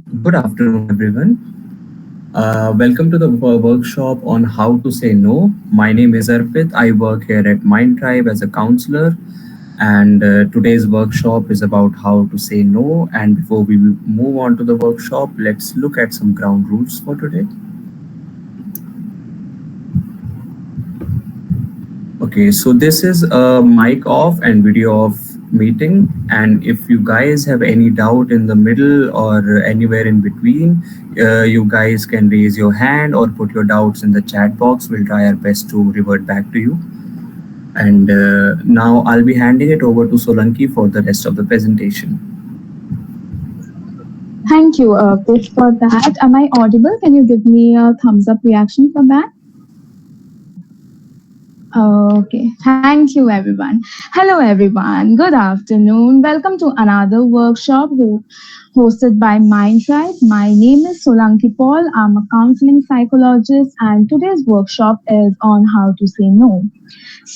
Good afternoon, everyone. Welcome to the workshop on how to say no. My name is Arpit. I work here at MindTribe as a counselor, and today's workshop is about how to say no. And before we move on to the workshop, let's look at some ground rules for today. Okay, so this is a mic off and video off meeting. And if you guys have any doubt in the middle or anywhere in between, you guys can raise your hand or put your doubts in the chat box. We'll try our best to revert back to you. And now I'll be handing it over to Solanki for the rest of the presentation. Thank you, Kush, for that. Am I audible? Can you give me a thumbs up reaction for that? Okay, thank you, everyone. Hello, everyone. Good afternoon. Welcome to another workshop hosted by MindTribe. My name is Solanki Paul. I'm a counseling psychologist, and today's workshop is on how to say no.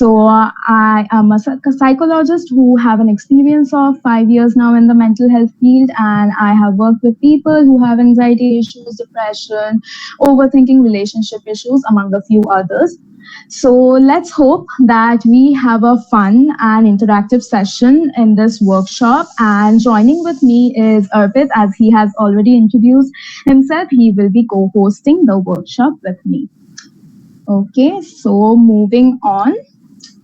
I am a psychologist who have an experience of 5 years now in the mental health field, and I have worked with people who have anxiety issues, depression, overthinking, relationship issues, among a few others. So let's hope that we have a fun and interactive session in this workshop. And joining with me is Arpit, as he has already introduced himself. He will be co-hosting the workshop with me. Okay, so moving on,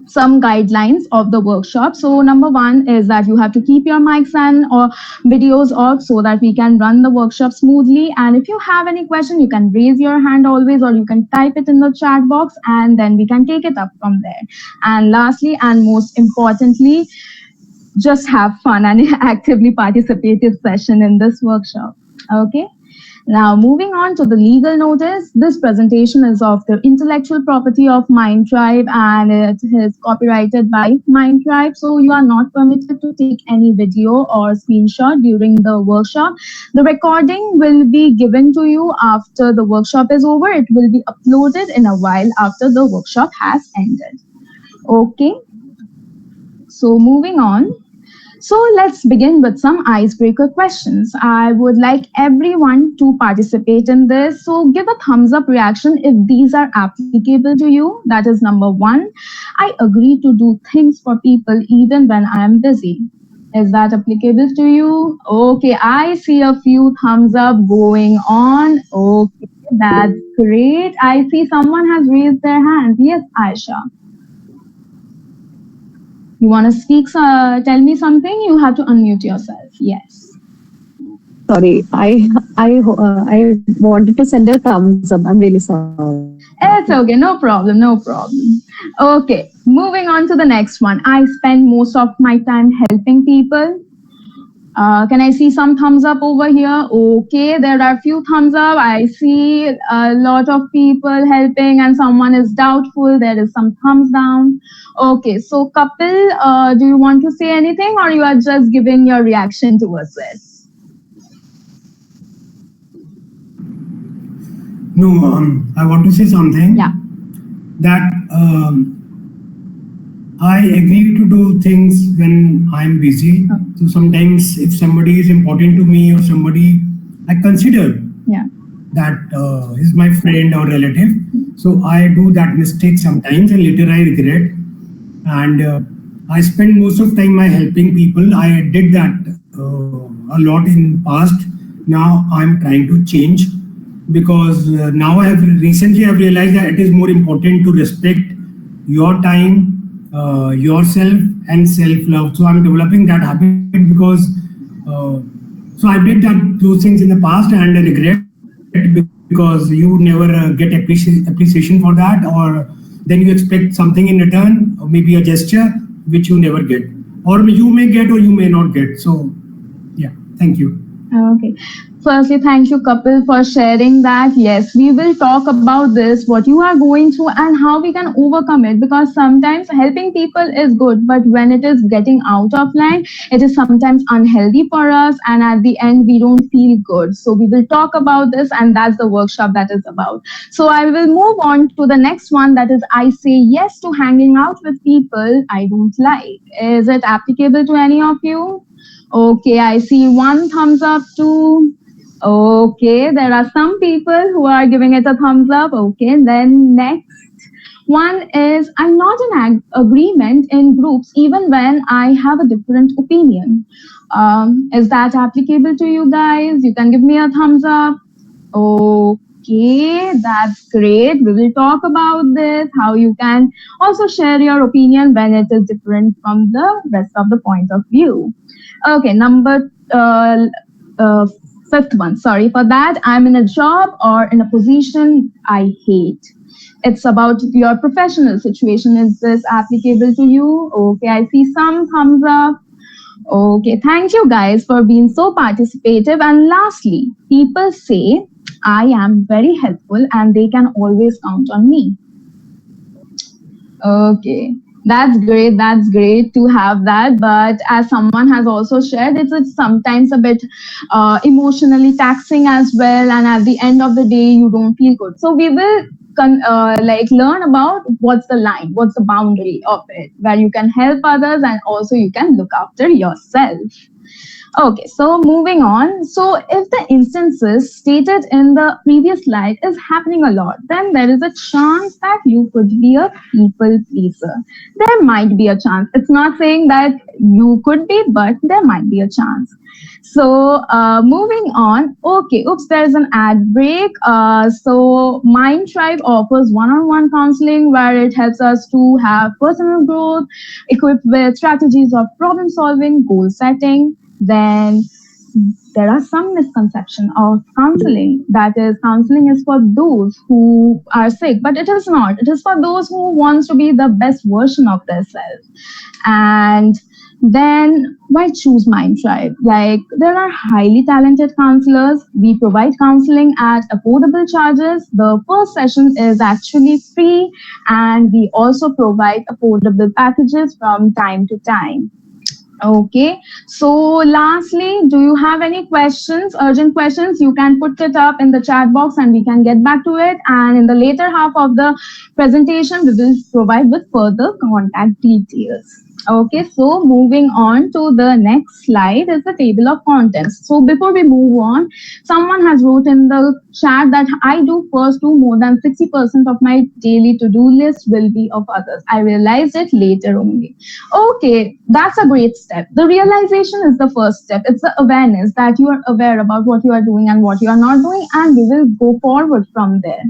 some guidelines of the workshop. So number one is that you have to keep your mics and or videos off so that we can run the workshop smoothly. And if you have any question, you can raise your hand always, or you can type it in the chat box, and then we can take it up from there. And lastly, and most importantly, just have fun and actively participative session in this workshop. Okay. Now, moving on to the legal notice, this presentation is of the intellectual property of MindTribe and it is copyrighted by MindTribe. So you are not permitted to take any video or screenshot during the workshop. The recording will be given to you after the workshop is over. It will be uploaded in a while after the workshop has ended. Okay. So moving on. So let's begin with some icebreaker questions. I would like everyone to participate in this. So give a thumbs up reaction if these are applicable to you. That is number one. I agree to do things for people even when I am busy. Is that applicable to you? Okay, I see a few thumbs up going on. Okay, that's great. I see someone has raised their hand. Yes, Aisha. You want to speak? Tell me something. You have to unmute yourself. Yes. Sorry, I wanted to send a thumbs up. I'm really sorry. It's okay. No problem. No problem. Okay. Moving on to the next one. I spend most of my time helping people. Can I see some thumbs up over here? Okay, there are a few thumbs up. I see a lot of people helping and someone is doubtful. There is some thumbs down. Okay, so Kapil, do you want to say anything or you are just giving your reaction towards this? No, I want to say something. Yeah. That I agree to do things when I'm busy. Okay. So sometimes if somebody is important to me or somebody I consider that is my friend or relative, so I do that mistake sometimes and later I regret. And I spend most of time I helping people. I did that a lot in past. Now I'm trying to change because now I have recently I've realized that it is more important to respect your time, yourself, and self-love. So I'm developing that habit because so I did those things in the past and I regret because you never get appreciation for that, or then you expect something in return, or maybe a gesture which you never get, or you may get or you may not get. So yeah, thank you. Okay. Firstly, thank you, Kapil, for sharing that. Yes, we will talk about this, what you are going through, and how we can overcome it. Because sometimes helping people is good, but when it is getting out of line, it is sometimes unhealthy for us, and at the end, we don't feel good. So we will talk about this, and that's the workshop that is about. So I will move on to the next one. That is, I say yes to hanging out with people I don't like. Is it applicable to any of you? Okay, I see one thumbs up too. Okay, there are some people who are giving it a thumbs up. Okay, then next one is I'm not in agreement in groups even when I have a different opinion. Is that applicable to you guys? You can give me a thumbs up. Okay, that's great. We will talk about this, how you can also share your opinion when it is different from the rest of the point of view. Okay, number uh, fifth one. Sorry for that. I'm in a job or in a position I hate. It's about your professional situation. Is this applicable to you? Okay, I see some thumbs up. Okay, thank you guys for being so participative. And lastly, people say I am very helpful and they can always count on me. Okay, that's great. That's great to have that. But as someone has also shared, it's sometimes a bit emotionally taxing as well. And at the end of the day, you don't feel good. So we will like learn about what's the line, what's the boundary of it, where you can help others and also you can look after yourself. Okay, so moving on. So if the instances stated in the previous slide is happening a lot, then there is a chance that you could be a people pleaser. There might be a chance. It's not saying that you could be, but there might be a chance. So moving on. Okay, oops, there's an ad break. So MindTribe offers one-on-one counseling where it helps us to have personal growth, equipped with strategies of problem solving, goal setting. Then there are some misconception of counseling. That is, counseling is for those who are sick, but it is not. It is for those who wants to be the best version of themselves. And then why choose MindTribe? Like, there are highly talented counselors. We provide counseling at affordable charges. The first session is actually free, and we also provide affordable packages from time to time. Okay. So lastly, do you have any questions, urgent questions? You can put it up in the chat box and we can get back to it. And in the later half of the presentation, we will provide with further contact details. Okay, so moving on to the next slide is the table of contents. So before we move on, someone has wrote in the chat that I do first do more than 60% of my daily to-do list will be of others. I realized it later only. Okay, that's a great step. The realization is the first step. It's the awareness that you are aware about what you are doing and what you are not doing, and we will go forward from there.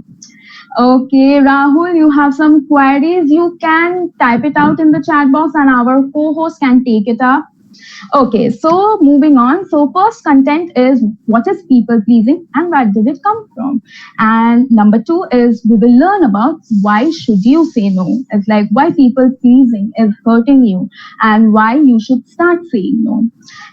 Okay, Rahul, you have some queries. You can type it out in the chat box and our co-host can take it up. Okay, so moving on. So first content is what is people pleasing and where did it come from? And number two is we will learn about why should you say no. It's like why people pleasing is hurting you and why you should start saying no.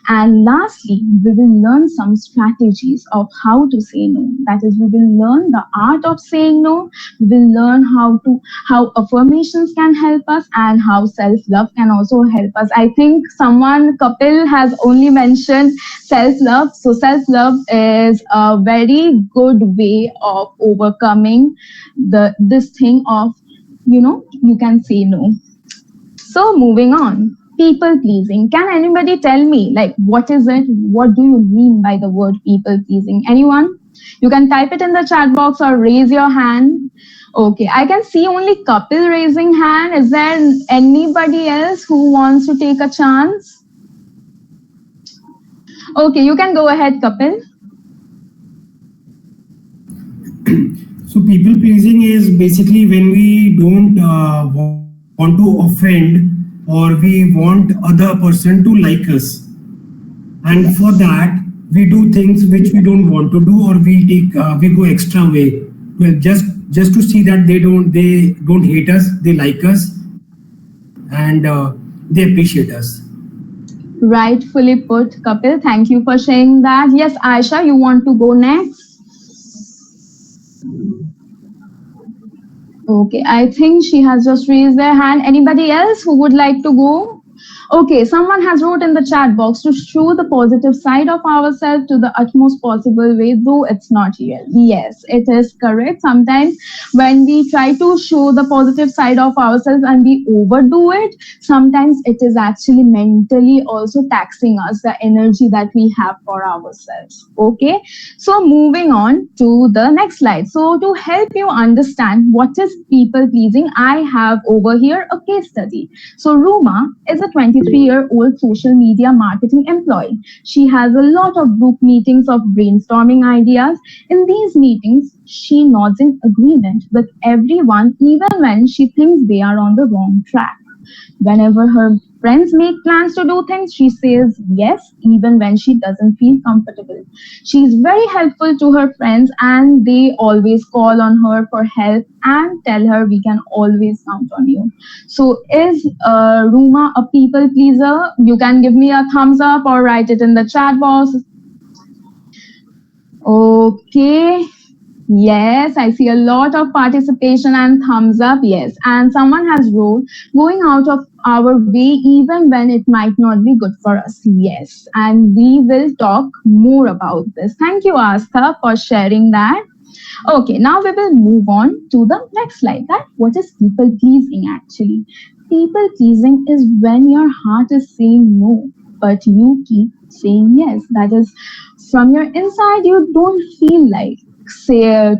And lastly, we will learn some strategies of how to say no. That is, we will learn the art of saying no. We will learn how affirmations can help us and how self-love can also help us. I think someone, Kapil, has only mentioned self-love. So self-love is a very good way of overcoming this thing of, you can say no. So moving on, people pleasing. Can anybody tell me, like, what is it? What do you mean by the word people pleasing? Anyone? You can type it in the chat box or raise your hand. Okay, I can see only Kapil raising hand. Is there anybody else who wants to take a chance? Okay, you can go ahead, Kapil. So people pleasing is basically when we don't want to offend or we want other person to like us, and for that we do things which we don't want to do, or we go extra way, well, just to see that they don't hate us, they like us, and they appreciate us. Rightfully put, Kapil. Thank you for sharing that. Yes, Aisha, you want to go next? Okay, I think she has just raised their hand. Anybody else who would like to go? Okay, someone has wrote in the chat box to show the positive side of ourselves to the utmost possible way, though it's not real. Yes, it is correct. Sometimes when we try to show the positive side of ourselves and we overdo it, sometimes it is actually mentally also taxing us the energy that we have for ourselves. Okay, so moving on to the next slide. So to help you understand what is people pleasing, I have over here a case study. So Ruma is a 23-year-old social media marketing employee. She has a lot of group meetings of brainstorming ideas. In these meetings, she nods in agreement with everyone even when she thinks they are on the wrong track. Whenever her friends make plans to do things, she says yes, even when she doesn't feel comfortable. She is very helpful to her friends, and they always call on her for help and tell her we can always count on you. So, is Ruma a people pleaser? You can give me a thumbs up or write it in the chat box. Okay. Yes, I see a lot of participation and thumbs up. Yes, and someone has wrote going out of our way even when it might not be good for us. Yes, and we will talk more about this. Thank you, Astha, for sharing that. Okay, now we will move on to the next slide. That what is people pleasing actually? People pleasing is when your heart is saying no, but you keep saying yes. That is from your inside, you don't feel like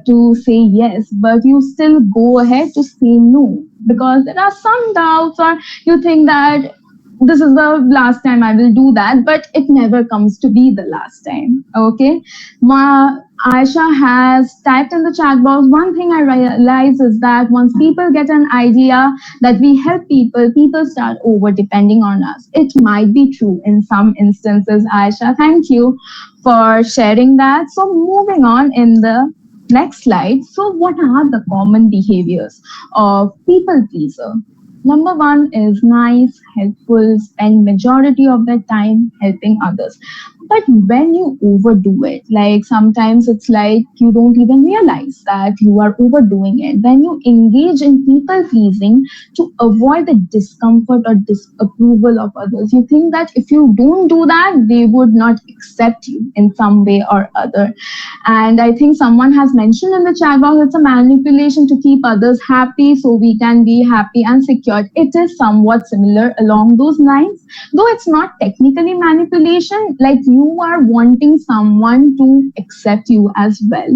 to say yes, but you still go ahead to say no because there are some doubts, or you think that this is the last time I will do that, but it never comes to be the last time. Okay. Aisha has typed in the chat box. One thing I realize is that once people get an idea that we help people, people start over depending on us. It might be true in some instances, Aisha. Thank you for sharing that. So, moving on in the next slide. So, what are the common behaviors of people pleaser? Number one is nice, helpful, spend majority of their time helping others. But when you overdo it, like sometimes it's like you don't even realize that you are overdoing it. When you engage in people pleasing to avoid the discomfort or disapproval of others, you think that if you don't do that, they would not accept you in some way or other. And I think someone has mentioned in the chat box it's a manipulation to keep others happy so we can be happy and secure. It is somewhat similar along those lines, though it's not technically manipulation, like you are wanting someone to accept you as well.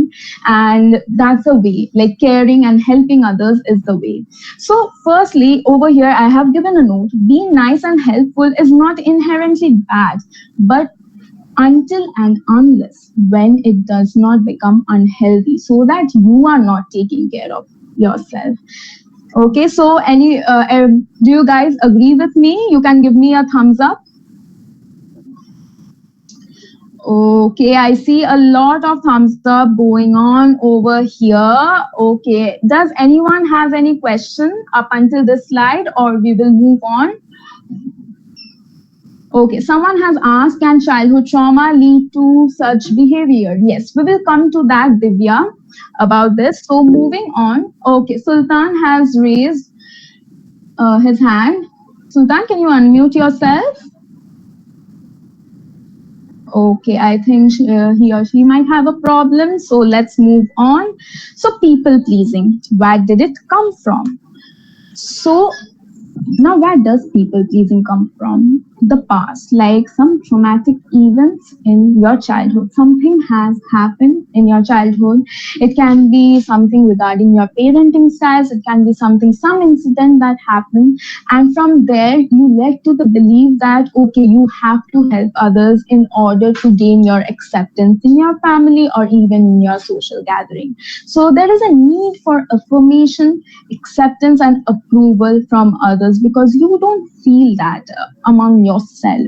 And that's the way, like caring and helping others is the way. So, firstly, over here, I have given a note. Being nice and helpful is not inherently bad, but until and unless when it does not become unhealthy, so that you are not taking care of yourself. Okay, so do you guys agree with me? You can give me a thumbs up. Okay, I see a lot of thumbs up going on over here. Okay, does anyone have any question up until this slide, or we will move on? Okay, someone has asked, can childhood trauma lead to such behavior? Yes, we will come to that, Divya, about this. So moving on. Okay, Sultan has raised his hand. Sultan, can you unmute yourself? Okay, I think he or she might have a problem. So let's move on. So people pleasing, where did it come from? So now, where does people pleasing come from? The past, like some traumatic events in your childhood. Something has happened in your childhood. It can be something regarding your parenting styles. It can be some incident that happened. And from there, you led to the belief that, okay, you have to help others in order to gain your acceptance in your family or even in your social gathering. So there is a need for affirmation, acceptance, and approval from others because you don't feel that among yourself.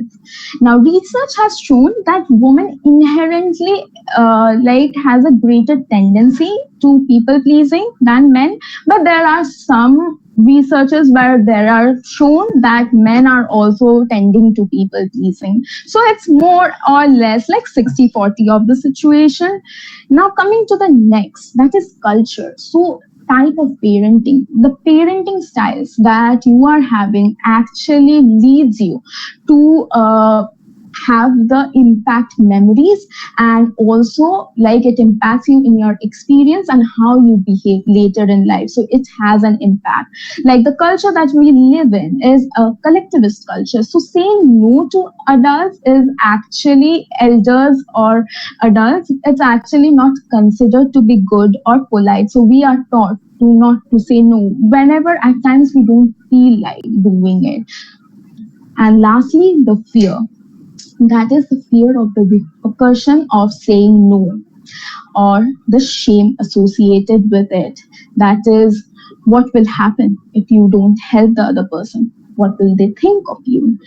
Now, research has shown that women inherently has a greater tendency to people pleasing than men, but there are some researchers where there are shown that men are also tending to people pleasing. So it's more or less like 60-40 of the situation. Now coming to the next, that is culture. So type of parenting, the parenting styles that you are having actually leads you to have the impact memories, and also like it impacts you in your experience and how you behave later in life. So it has an impact. Like the culture that we live in is a collectivist culture, so saying no to adults is actually elders or adults, it's actually not considered to be good or polite. So we are taught to not to say no whenever at times we don't feel like doing it. And lastly, the fear, that is the fear of the repercussion of saying no, or the shame associated with it. That is, what will happen if you don't help the other person? What will they think of you?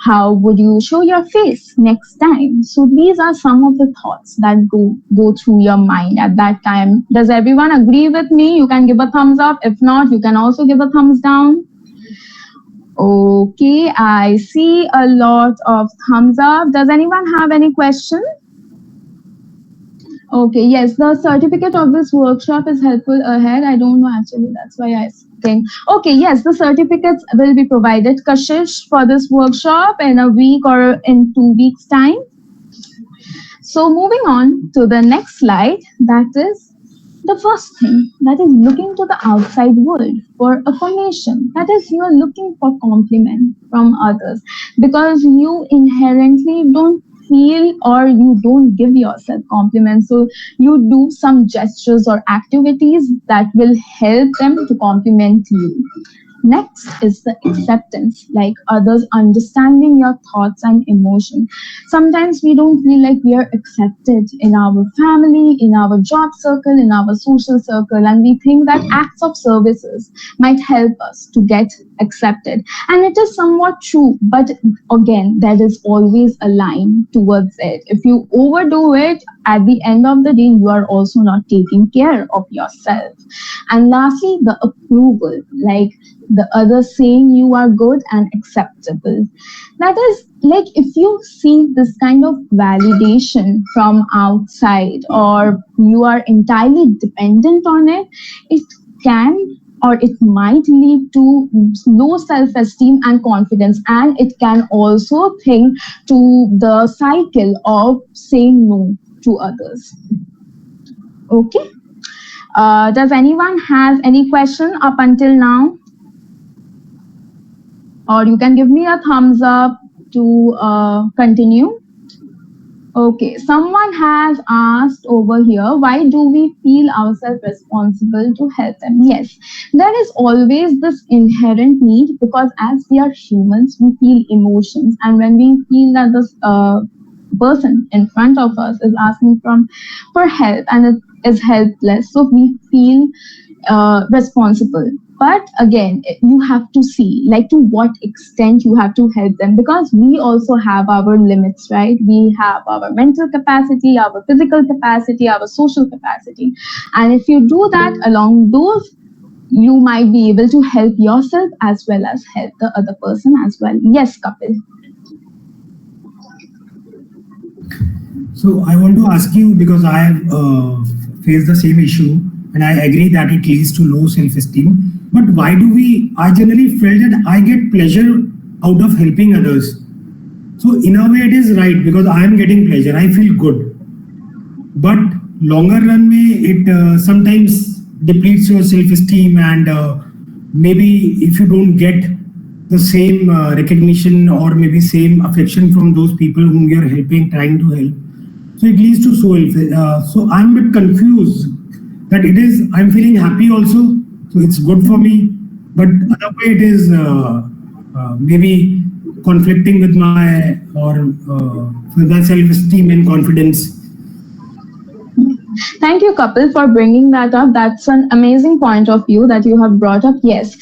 How would you show your face next time? So these are some of the thoughts that go through your mind at that time. Does everyone agree with me? You can give a thumbs up. If not, you can also give a thumbs down. Okay, I see a lot of thumbs up. Does anyone have any question? Okay, yes, the certificate of this workshop is helpful ahead. I don't know actually, that's why I think. Okay, yes, the certificates will be provided, Kashish, for this workshop in a week or in 2 weeks' time. So moving on to the next slide, that is the first thing, that is looking to the outside world for affirmation. That is, you are looking for compliment from others because you inherently don't feel or you don't give yourself compliments. So you do some gestures or activities that will help them to compliment you. Next is the acceptance, like others understanding your thoughts and emotions. Sometimes we don't feel like we are accepted in our family, in our job circle, in our social circle, and we think that acts of services might help us to get accepted. And it is somewhat true, but again, there is always a line towards it. If you overdo it, at the end of the day, you are also not taking care of yourself. And lastly, the approval, like the other saying you are good and acceptable. That is, like if you see this kind of validation from outside or you are entirely dependent on it, it can or it might lead to low self-esteem and confidence, and it can also think to the cycle of saying no to others. Okay. Does anyone have any question up until now? Or you can give me a thumbs up to continue. Okay, someone has asked over here, why do we feel ourselves responsible to help them? Yes, there is always this inherent need, because as we are humans, we feel emotions. And when we feel that this person in front of us is asking for help and it is helpless, so we feel responsible. But again, you have to see like to what extent you have to help them, because we also have our limits, right? We have our mental capacity, our physical capacity, our social capacity. And if you do that along those, you might be able to help yourself as well as help the other person as well. Yes, Kapil. So I want to ask you, because I have faced the same issue and I agree that it leads to low self-esteem. But why do I generally felt that I get pleasure out of helping others. So in a way it is right, because I am getting pleasure, I feel good. But longer run it sometimes depletes your self-esteem, and maybe if you don't get the same recognition or maybe same affection from those people whom you are helping, trying to help, so it leads to so I'm a bit confused that I'm feeling happy also, so it's good for me, but other way it is maybe conflicting with my with my self-esteem and confidence. Thank you, Kapil, for bringing that up. That's an amazing point of view that you have brought up. Yes.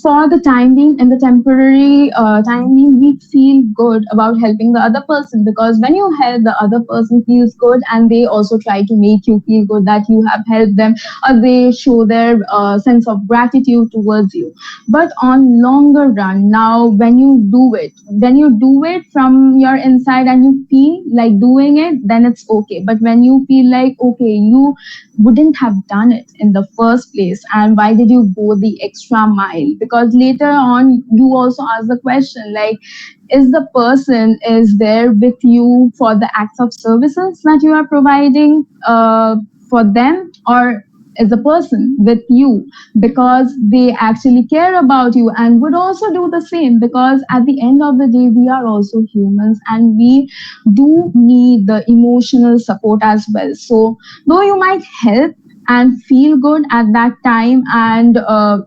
for the time being, in the temporary time being, we feel good about helping the other person, because when you help, the other person feels good, and they also try to make you feel good that you have helped them, or they show their sense of gratitude towards you. But on longer run, now when you do it from your inside and you feel like doing it, then it's okay. But when you feel like, okay, you wouldn't have done it in the first place, and why did you go the extra mile? Because later on you also ask the question like, is the person is there with you for the acts of services that you are providing for them, or is a person with you because they actually care about you and would also do the same? Because at the end of the day, we are also humans, and we do need the emotional support as well. So though you might help and feel good at that time, and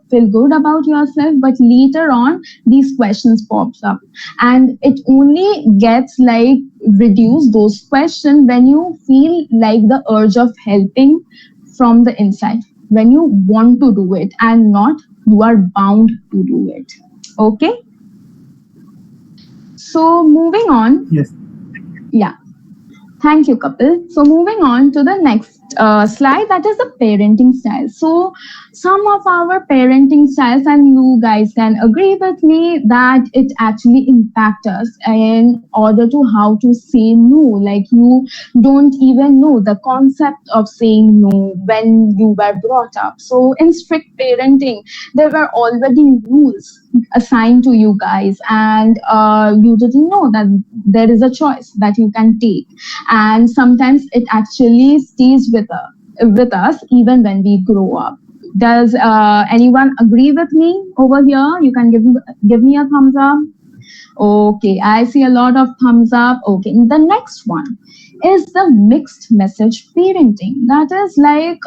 feel good about yourself, but later on these questions pops up, and it only gets like reduce those questions when you feel like the urge of helping from the inside, when you want to do it and not you are bound to do it. Okay, so moving on. Yes. Yeah, thank you, Kapil. So moving on to the next slide, that is the parenting style. So some of our parenting styles, and you guys can agree with me that it actually impacts us in order to how to say no. Like you don't even know the concept of saying no when you were brought up. So in strict parenting, there were already rules assigned to you guys, and you didn't know that there is a choice that you can take, and sometimes it actually stays with us even when we grow up. Does anyone agree with me over here? You can give me a thumbs up. Okay, I see a lot of thumbs up. Okay, the next one is the mixed message parenting. That is like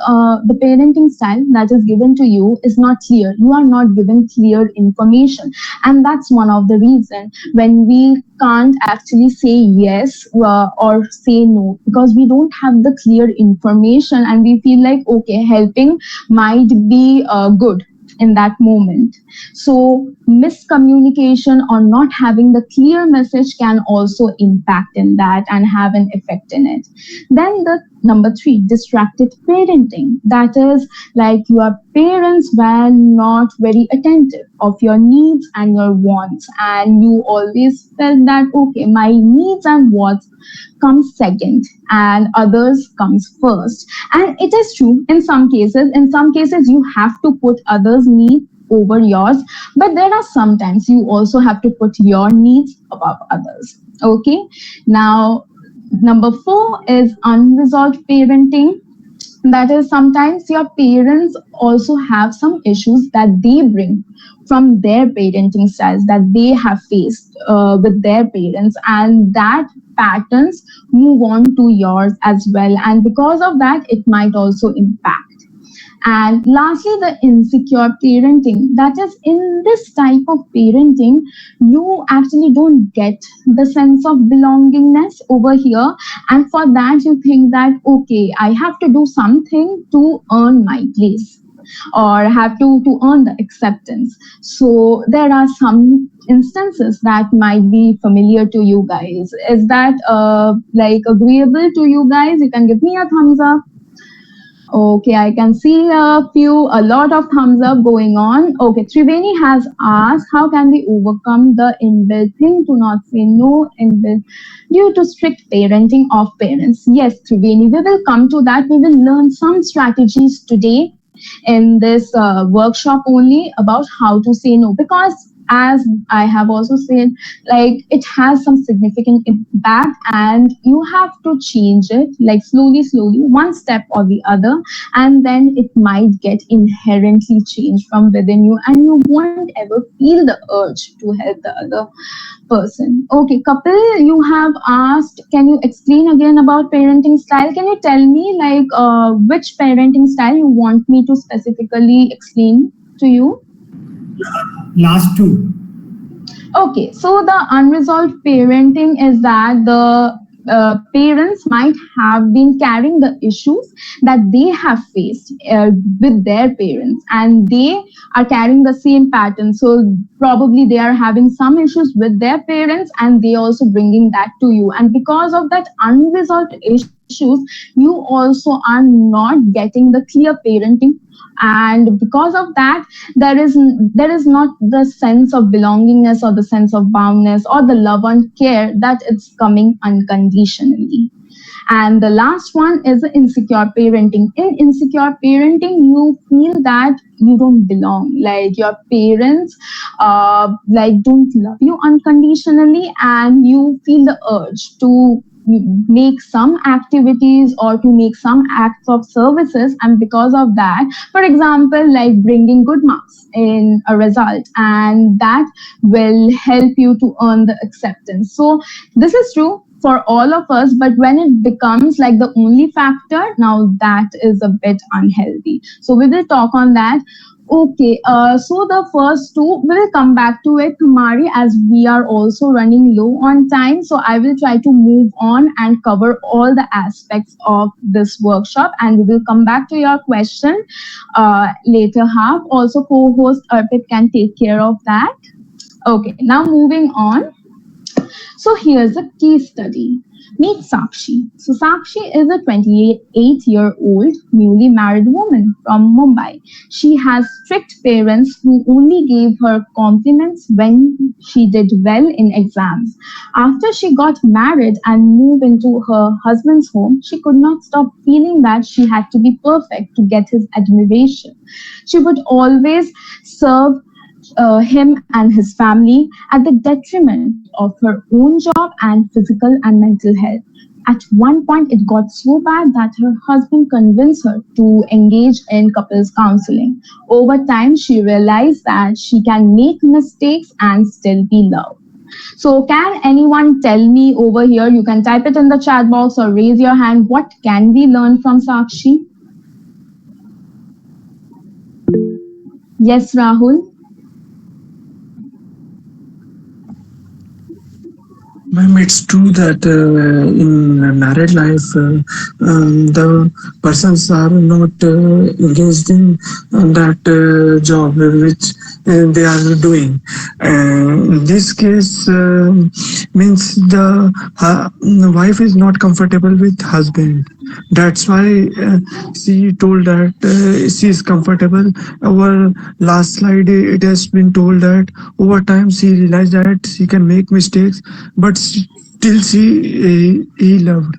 the parenting style that is given to you is not clear. You are not given clear information, and that's one of the reasons when we can't actually say yes or say no, because we don't have the clear information, and we feel like, okay, helping might be good in that moment. So miscommunication or not having the clear message can also impact in that and have an effect in it. Then the number 3, distracted parenting. That is like your parents were not very attentive of your needs and your wants, and you always felt that, okay, my needs and wants comes second and others comes first. And it is true in some cases. In some cases you have to put others needs over yours, but there are sometimes you also have to put your needs above others. Okay, now number 4 is unresolved parenting. That is, sometimes your parents also have some issues that they bring from their parenting styles that they have faced with their parents, and that patterns move on to yours as well, and because of that it might also impact. And lastly, the insecure parenting. That is, in this type of parenting, you actually don't get the sense of belongingness over here. And for that, you think that, okay, I have to do something to earn my place, or have to earn the acceptance. So there are some instances that might be familiar to you guys. Is that like agreeable to you guys? You can give me a thumbs up. Okay, I can see a lot of thumbs up going on. Okay, Triveni has asked, how can we overcome the inbuilt thing to not say no inbuilt due to strict parenting of parents? Yes, Triveni, we will come to that. We will learn some strategies today in this workshop only about how to say no, because as I have also said, like it has some significant impact, and you have to change it like slowly, one step or the other, and then it might get inherently changed from within you, and you won't ever feel the urge to help the other person. Okay, Kapil, you have asked, can you explain again about parenting style? Can you tell me like which parenting style you want me to specifically explain to you? Last two. Okay, so the unresolved parenting is that the parents might have been carrying the issues that they have faced with their parents, and they are carrying the same pattern. So probably they are having some issues with their parents, and they also bringing that to you. And because of that unresolved issues, you also are not getting the clear parenting, and because of that there is not the sense of belongingness or the sense of boundness or the love and care that it's coming unconditionally. And the last one is the insecure parenting. In insecure parenting, you feel that you don't belong, like your parents like don't love you unconditionally, and you feel the urge to make some activities or to make some acts of services. And because of that, for example, like bringing good marks in a result, and that will help you to earn the acceptance. So this is true for all of us, but when it becomes like the only factor, now that is a bit unhealthy. So we will talk on that. Okay, so the first two, we will come back to it, Kumari, as we are also running low on time. So I will try to move on and cover all the aspects of this workshop, and we will come back to your question later half. Also, co-host Arpit can take care of that. Okay, now moving on. So here's a case study. Meet Sakshi. So Sakshi is a 28-year-old newly married woman from Mumbai. She has strict parents who only gave her compliments when she did well in exams. After she got married and moved into her husband's home, she could not stop feeling that she had to be perfect to get his admiration. She would always serve him and his family at the detriment of her own job and physical and mental health. At one point, it got so bad that her husband convinced her to engage in couples counseling. Over time, she realized that she can make mistakes and still be loved. So, can anyone tell me over here? You can type it in the chat box or raise your hand. What can we learn from Sakshi? Yes, Rahul. Ma'am, it's true that in married life, the persons are not engaged in that job which they are doing. In this case, means the wife is not comfortable with husband. That's why she told that she is comfortable. Our last slide, it has been told that over time she realized that she can make mistakes, but still he loved.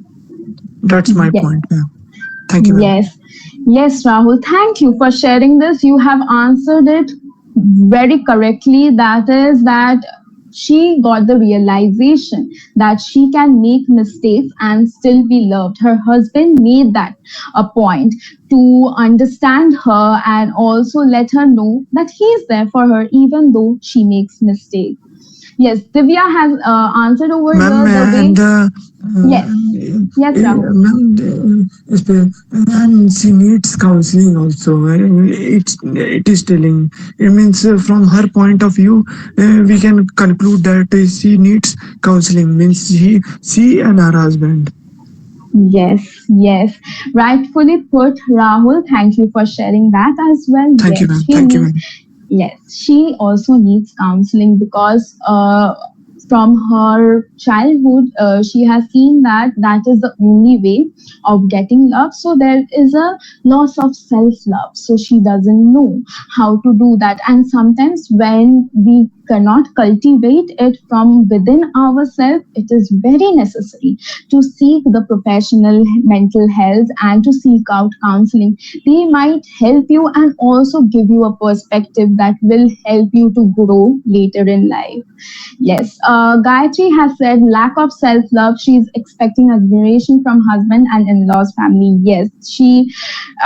That's my Yes. point, ma'am. Thank you, ma'am. Yes, yes, Rahul. Thank you for sharing this. You have answered it very correctly. That is that she got the realization that she can make mistakes and still be loved. Her husband made that a point to understand her and also let her know that he is there for her even though she makes mistakes. Yes, Divya has answered over Ma'am, here the way. and Yes, yes, Rahul. ma'am, and she needs counseling also. It is telling. It means from her point of view, we can conclude that she needs counseling. Means she and her husband. Yes, yes. Rightfully put, Rahul. Thank you for sharing that as well. Thank you, Yes, ma'am. she Thank you, needs. ma'am. Yes, she also needs counseling because from her childhood, she has seen that that is the only way of getting love. So there is a loss of self love. So she doesn't know how to do that. And sometimes when we cannot cultivate it from within ourselves, it is very necessary to seek the professional mental health and to seek out counseling. They might help you and also give you a perspective that will help you to grow later in life. Yes, Gayatri has said lack of self love. She's expecting admiration from husband and in laws family. Yes, she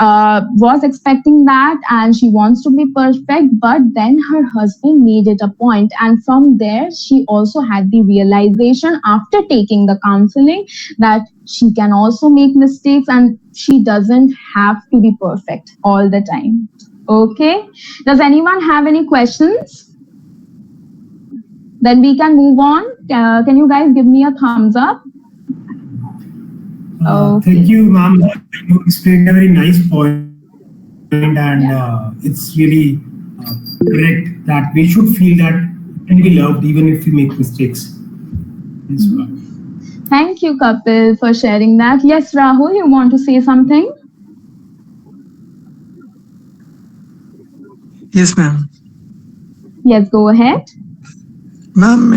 was expecting that and she wants to be perfect, but then her husband made it a point, and from there, she also had the realization after taking the counseling that she can also make mistakes and she doesn't have to be perfect all the time. Okay, does anyone have any questions? Then we can move on. Can you guys give me a thumbs up? Thank Okay. you, ma'am. You explained a very nice point, and it's Yeah. really correct that we should feel that can be loved even if we make mistakes. Yes, ma'am. Mhm. Thank you, Kapil, for sharing that. Yes, Rahul, you want to say something? Yes, ma'am. Yes, go ahead. Ma'am,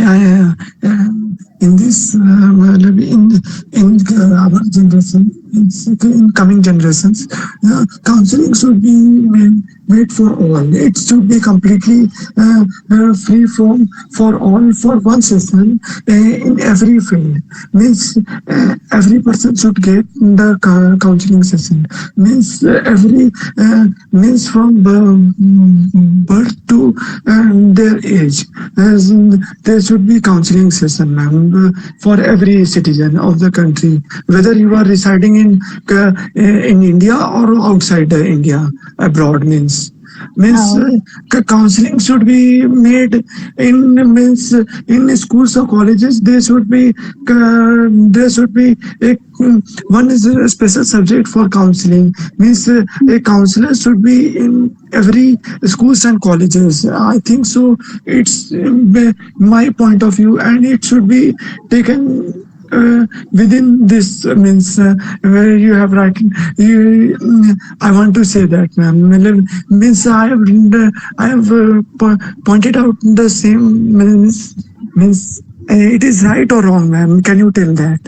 in this, in our generation, in coming generations, counseling should be made for all. It should be completely free from for all for one session in every field. Means every person should get the counseling session. Means every means from birth to their age. As there should be counseling session, ma'am, for every citizen of the country, whether you are residing in India or outside India, abroad means. Means Oh, okay. counseling should be made in means in schools or colleges. There should be a one is a special subject for counseling. Means a counselor should be in every schools and colleges. I think so. It's my point of view, and it should be taken within this means where you have written you, I want to say that, ma'am, means I have pointed out the same means it is right or wrong, ma'am, can you tell that?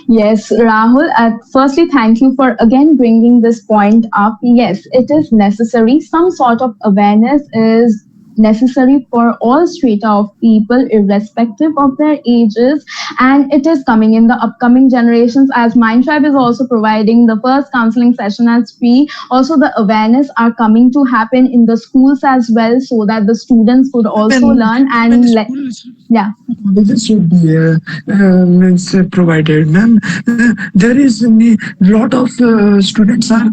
Yes, Rahul, firstly, thank you for again bringing this point up. Yes, it is necessary. Some sort of awareness is necessary for all strata of people, irrespective of their ages, and it is coming in the upcoming generations. As MindTribe is also providing the first counseling session as free, also the awareness are coming to happen in the schools as well, so that the students could also learn Even and schools yeah. colleges should be means provided, ma'am. There is a lot of students are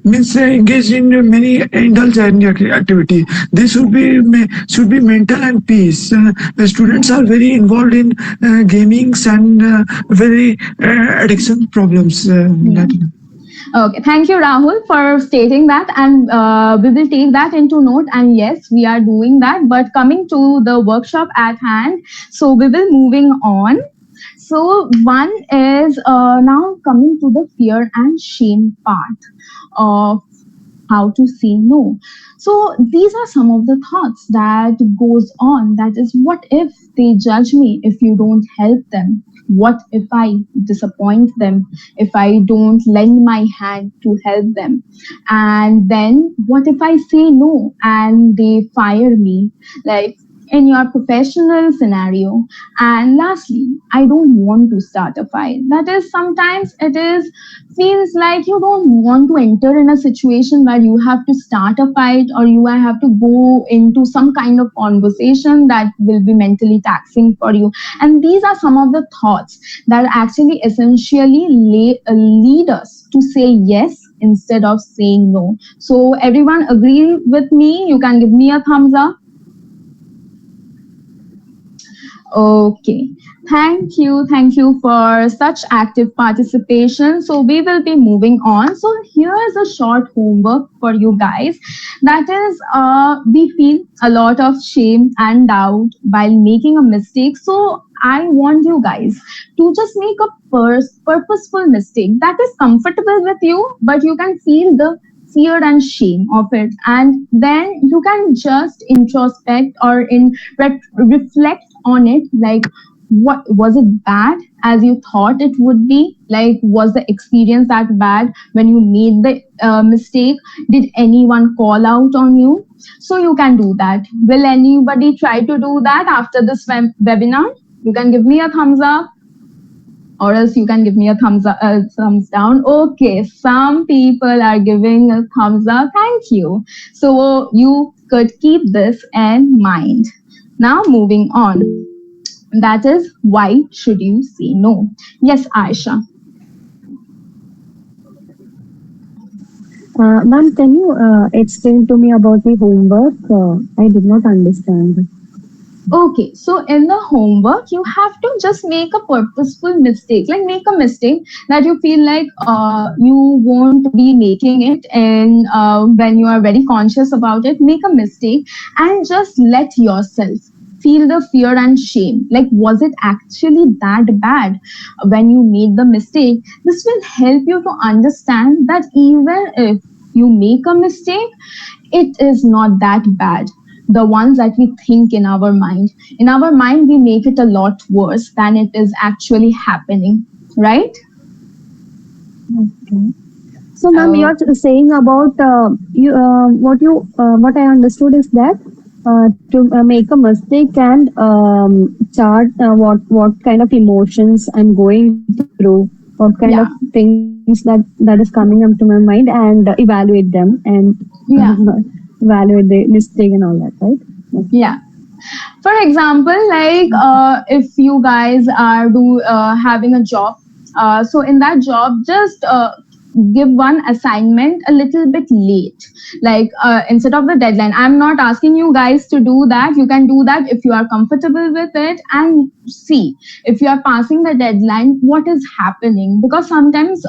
means engaged in many indulgent activity. They should be mental and peace. The students are very involved in gamings and very addiction problems. Yeah. Okay, thank you, Rahul, for stating that, and we will take that into note. And yes, we are doing that. But coming to the workshop at hand, so we will moving on. So one is now coming to the fear and shame part of how to say no. So these are some of the thoughts that goes on, that is, what if they judge me if you don't help them? What if I disappoint them if I don't lend my hand to help them? And then what if I say no and they fire me, like in your professional scenario? And lastly, I don't want to start a fight. That is, sometimes it is feels like you don't want to enter in a situation where you have to start a fight, or you have to go into some kind of conversation that will be mentally taxing for you. And these are some of the thoughts that actually essentially lead us to say yes instead of saying no. So everyone agree with me? You can give me a thumbs up. Okay. Thank you. Thank you for such active participation. So we will be moving on. So here is a short homework for you guys. That is, we feel a lot of shame and doubt while making a mistake. So I want you guys to just make a purposeful mistake that is comfortable with you, but you can feel the fear and shame of it, and then you can just introspect or reflect on it, like, what was it bad as you thought it would be? Like, was the experience that bad when you made the mistake? Did anyone call out on you? So you can do that. Will anybody try to do that after this webinar? You can give me a thumbs up, or else you can give me a thumbs up, thumbs down. Okay, some people are giving a thumbs up. Thank you. So you could keep this in mind. Now moving on. That is, why should you say no? Yes, Aisha. Ma'am, can you explain to me about the homework? I did not understand. Okay, so in the homework, you have to just make a purposeful mistake. Like make a mistake that you feel like you won't be making it, and when you are very conscious about it, make a mistake and just let yourself feel the fear and shame. Like, was it actually that bad when you made the mistake? This will help you to understand that even if you make a mistake, it is not that bad. The ones that we think in our mind, we make it a lot worse than it is actually happening, right? Okay. So, ma'am, Oh, you're saying about what I understood is that to make a mistake and chart what kind of emotions I'm going through, what kind of yeah, things that is coming up to my mind, and evaluate them and yeah, evaluate the mistake and all that, right? Okay. yeah. For example, like if you guys are having a job, so in that job, just give one assignment a little bit late, like instead of the deadline. I'm not asking you guys to do that. You can do that if you are comfortable with it, and see if you are passing the deadline, what is happening. Because sometimes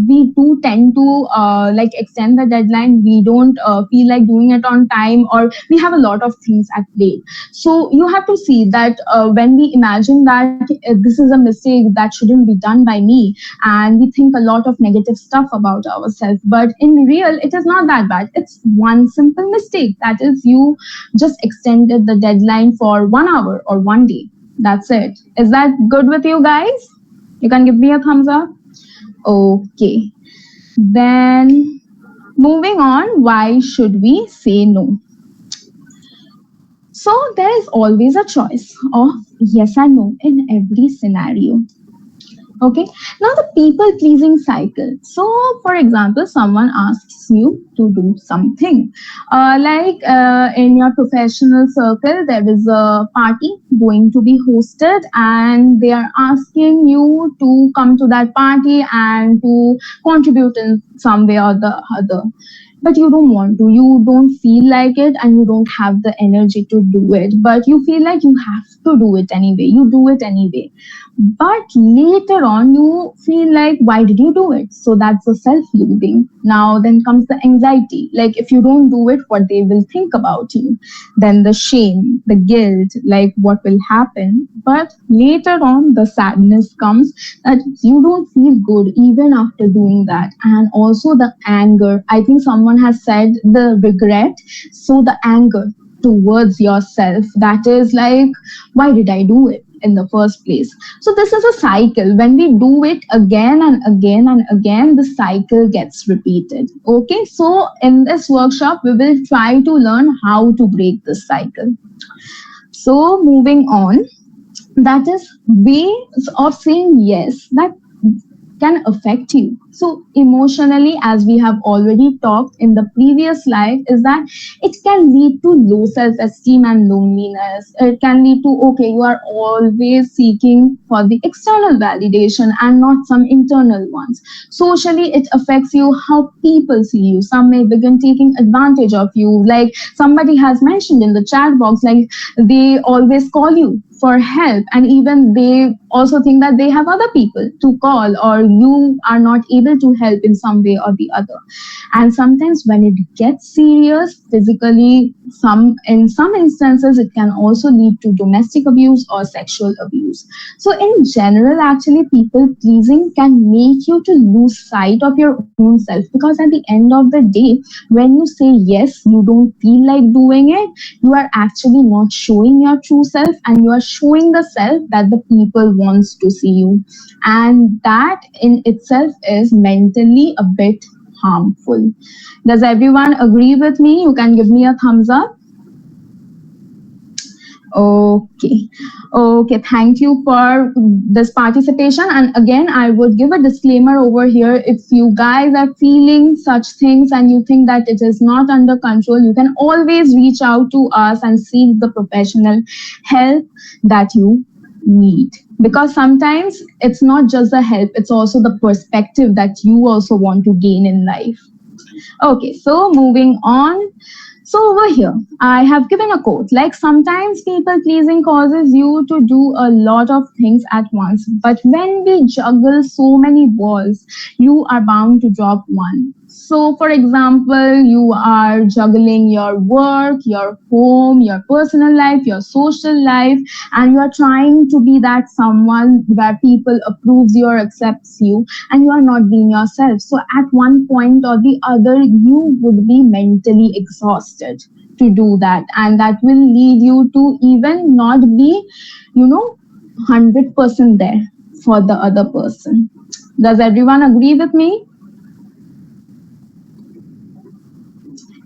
we do tend to like extend the deadline. We don't feel like doing it on time, or we have a lot of things at play. So you have to see that when we imagine that this is a mistake that shouldn't be done by me, and we think a lot of negative stuff about ourselves, but in real it is not that bad. It's one simple mistake, that is you just extended the deadline for 1 hour or 1 day. That's it. Is that good with you guys? You can give me a thumbs up. Okay, then moving on, why should we say no? So there is always a choice of yes and no in every scenario. Okay, now the people pleasing cycle. So, for example, someone asks you to do something, like in your professional circle, there is a party going to be hosted, and they are asking you to come to that party and to contribute in some way or the other. But you don't want to, you don't feel like it, and you don't have the energy to do it, but you feel like you have to do it anyway. You do it anyway, but later on you feel like, why did you do it? So that's the self-loathing. Now then comes the anxiety, like if you don't do it, what they will think about you. Then the shame, the guilt, like what will happen. But later on the sadness comes, that you don't feel good even after doing that. And also the anger, I think someone has said the regret. So the anger towards yourself, that is like, why did I do it in the first place? So this is a cycle. When we do it again and again and again, the cycle gets repeated. Okay, so in this workshop we will try to learn how to break this cycle. So moving on, that is ways of saying yes that can affect you. So emotionally, as we have already talked in the previous slide, is that it can lead to low self-esteem and loneliness. It can lead to, okay, you are always seeking for the external validation and not some internal ones. Socially, it affects you how people see you. Some may begin taking advantage of you. Like somebody has mentioned in the chat box, like they always call you for help, and even they also think that they have other people to call, or you are not able to help in some way or the other. And sometimes when it gets serious physically, in some instances it can also lead to domestic abuse or sexual abuse. So in general, actually people pleasing can make you to lose sight of your own self, because at the end of the day, when you say yes, you don't feel like doing it, you are actually not showing your true self, and you are showing the self that the people wants to see you. And that in itself is mentally a bit harmful. Does everyone agree with me? You can give me a thumbs up. Okay. Okay. Thank you for this participation. And again, I would give a disclaimer over here. If you guys are feeling such things and you think that it is not under control, you can always reach out to us and seek the professional help that you need. Because sometimes it's not just the help, it's also the perspective that you also want to gain in life. Okay, so moving on. So over here, I have given a quote like sometimes people pleasing causes you to do a lot of things at once, but when we juggle so many balls, you are bound to drop one. So, for example, you are juggling your work, your home, your personal life, your social life, and you are trying to be that someone where people approves you or accepts you, and you are not being yourself. So, at one point or the other, you would be mentally exhausted to do that, and that will lead you to even not be, 100% there for the other person. Does everyone agree with me?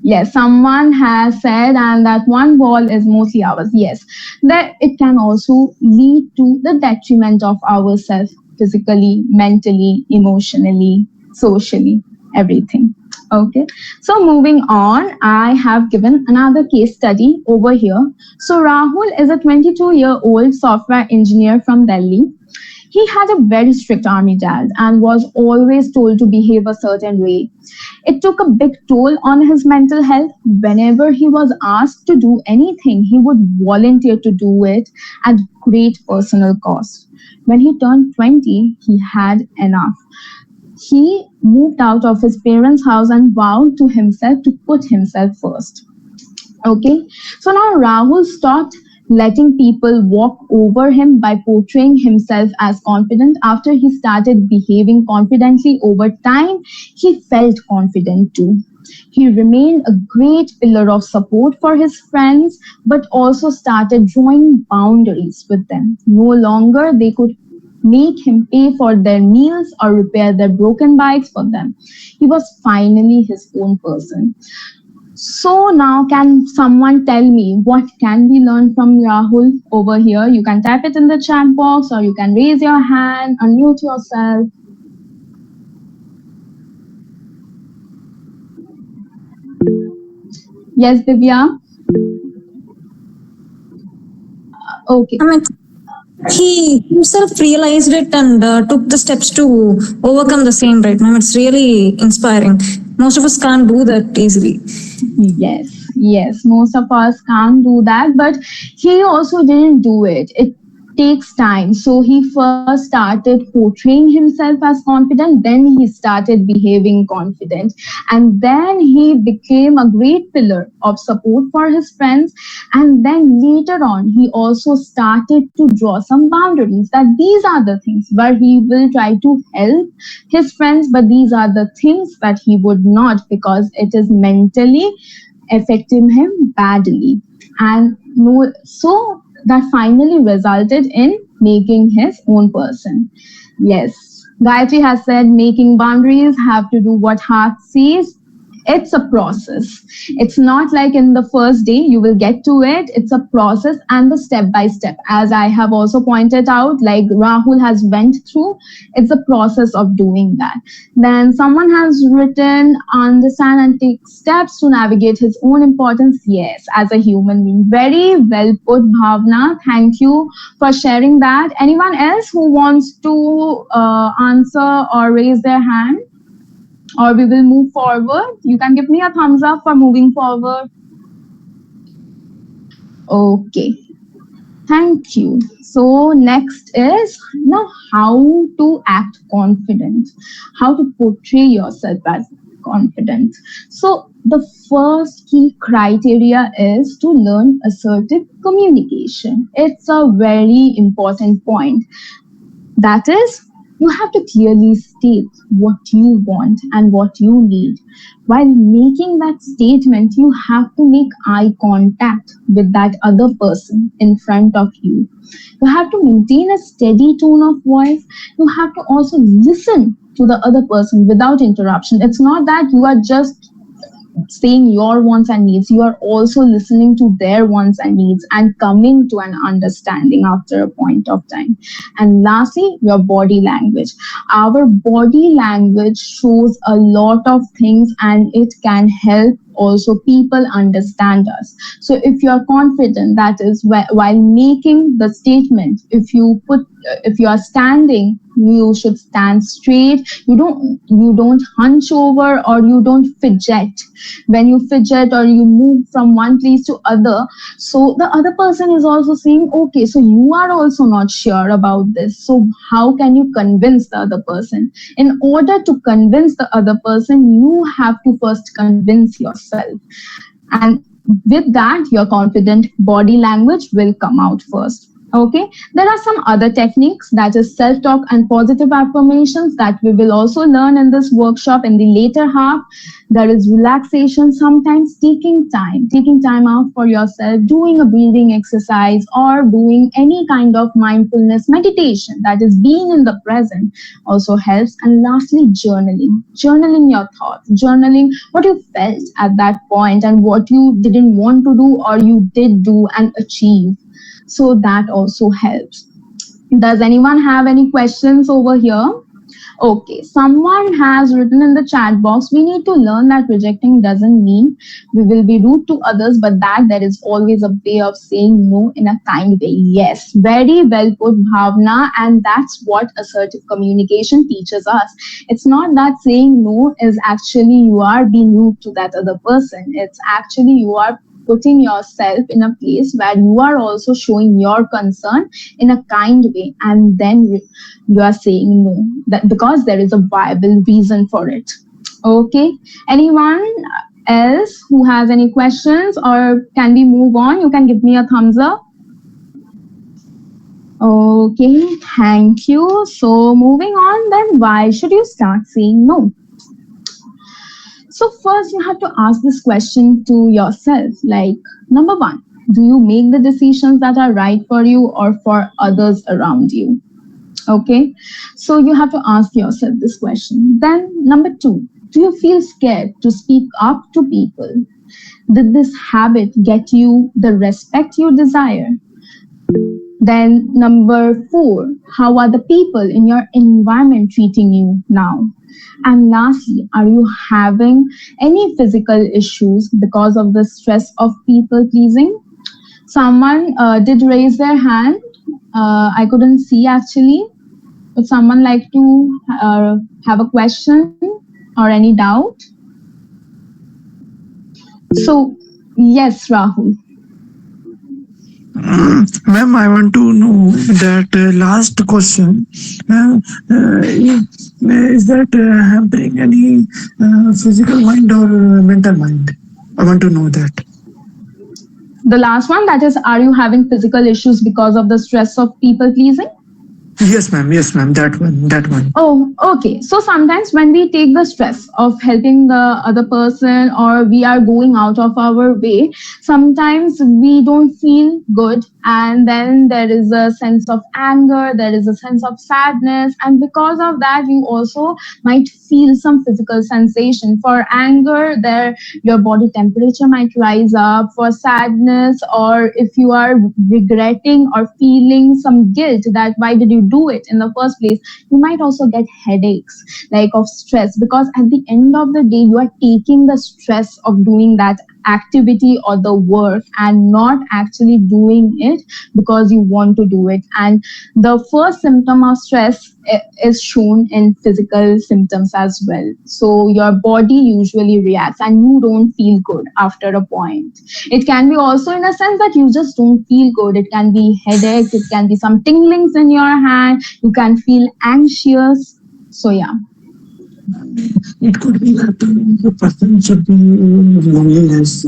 Yes, someone has said, and that one wall is mostly ours. Yes, that it can also lead to the detriment of ourselves physically, mentally, emotionally, socially, everything. Okay, so moving on, I have given another case study over here. So, Rahul is a 22-year-old software engineer from Delhi. He had a very strict army dad and was always told to behave a certain way. It took a big toll on his mental health. Whenever he was asked to do anything, he would volunteer to do it at great personal cost. When he turned 20, he had enough. He moved out of his parents' house and vowed to himself to put himself first. Okay, so now Rahul stopped letting people walk over him by portraying himself as confident. After he started behaving confidently over time, he felt confident too. He remained a great pillar of support for his friends, but also started drawing boundaries with them. No longer they could make him pay for their meals or repair their broken bikes for them. He was finally his own person. So now can someone tell me what can we learn from Rahul over here? You can type it in the chat box or you can raise your hand, unmute yourself. Yes, Divya? Okay. I mean, he himself realized it and took the steps to overcome the same, right? I mean, it's really inspiring. Most of us can't do that easily. Yes, most of us can't do that, but he also didn't do it. It takes time. So he first started portraying himself as confident, then he started behaving confident, and then he became a great pillar of support for his friends. And then later on, he also started to draw some boundaries that these are the things where he will try to help his friends, but these are the things that he would not because it is mentally affecting him badly. And no, so that finally resulted in making his own person. Yes, Gayatri has said making boundaries have to do what heart sees. It's a process. It's not like in the first day you will get to it. It's a process and the step by step. As I have also pointed out, like Rahul has went through, it's a process of doing that. Then someone has written, understand and take steps to navigate his own importance. Yes, as a human being. Very well put, Bhavna. Thank you for sharing that. Anyone else who wants to answer or raise their hand? Or we will move forward. You can give me a thumbs up for moving forward. Okay, thank you. So next is now how to act confident, how to portray yourself as confident. So the first key criteria is to learn assertive communication. It's a very important point. That is, you have to clearly state what you want and what you need. While making that statement, you have to make eye contact with that other person in front of you. You have to maintain a steady tone of voice. You have to also listen to the other person without interruption. It's not that you are just saying your wants and needs, you are also listening to their wants and needs and coming to an understanding after a point of time. And lastly, your body language. Our body language shows a lot of things and it can help also people understand us. So if you are confident, that is while making the statement, if you are standing You should stand straight. You don't hunch over, or you don't fidget. When you fidget or you move from one place to other, so the other person is also saying, okay, so you are also not sure about this. So how can you convince the other person? In order to convince the other person, you have to first convince yourself. And with that, your confident body language will come out first. Okay, there are some other techniques, that is self talk and positive affirmations, that we will also learn in this workshop in the later half. There is relaxation, sometimes taking time out for yourself, doing a breathing exercise, or doing any kind of mindfulness meditation, that is being in the present, also helps. And lastly, journaling your thoughts, journaling what you felt at that point and what you didn't want to do or you did do and achieve. So that also helps. Does anyone have any questions over here? Okay, someone has written in the chat box, we need to learn that rejecting doesn't mean we will be rude to others, but that there is always a way of saying no in a kind way. Yes, very well put, Bhavna, and that's what assertive communication teaches us. It's not that saying no is actually you are being rude to that other person. It's actually you are putting yourself in a place where you are also showing your concern in a kind way, and then you are saying no, that because there is a viable reason for it. Okay, anyone else who has any questions, or can we move on? You can give me a thumbs up. Okay, thank you. So moving on, then why should you start saying no? So first you have to ask this question to yourself, like, number one, do you make the decisions that are right for you or for others around you? Okay, so you have to ask yourself this question. Then number two, do you feel scared to speak up to people? Did this habit get you the respect you desire? Then number four, how are the people in your environment treating you now? And lastly, are you having any physical issues because of the stress of people pleasing? Someone did raise their hand. I couldn't see actually. Would someone like to have a question or any doubt? So, yes, Rahul. Ma'am, I want to know that last question. Is that hampering any physical mind or mental mind? I want to know that. The last one, that is, are you having physical issues because of the stress of people pleasing? Yes, ma'am. Yes, ma'am. That one. That one. Oh, okay. So sometimes when we take the stress of helping the other person, or we are going out of our way, sometimes we don't feel good. And then there is a sense of anger, there is a sense of sadness. And because of that, you also might feel some physical sensation. For anger, there your body temperature might rise up. For sadness, or if you are regretting or feeling some guilt that why did you do it in the first place, you might also get headaches, like of stress, because at the end of the day you are taking the stress of doing that activity or the work and not actually doing it because you want to do it. And the first symptom of stress is shown in physical symptoms as well. So your body usually reacts and you don't feel good after a point. It can be also in a sense that you just don't feel good. It can be headache, it can be some tinglings in your hand, you can feel anxious. So yeah. It could be that the person should be loneliness.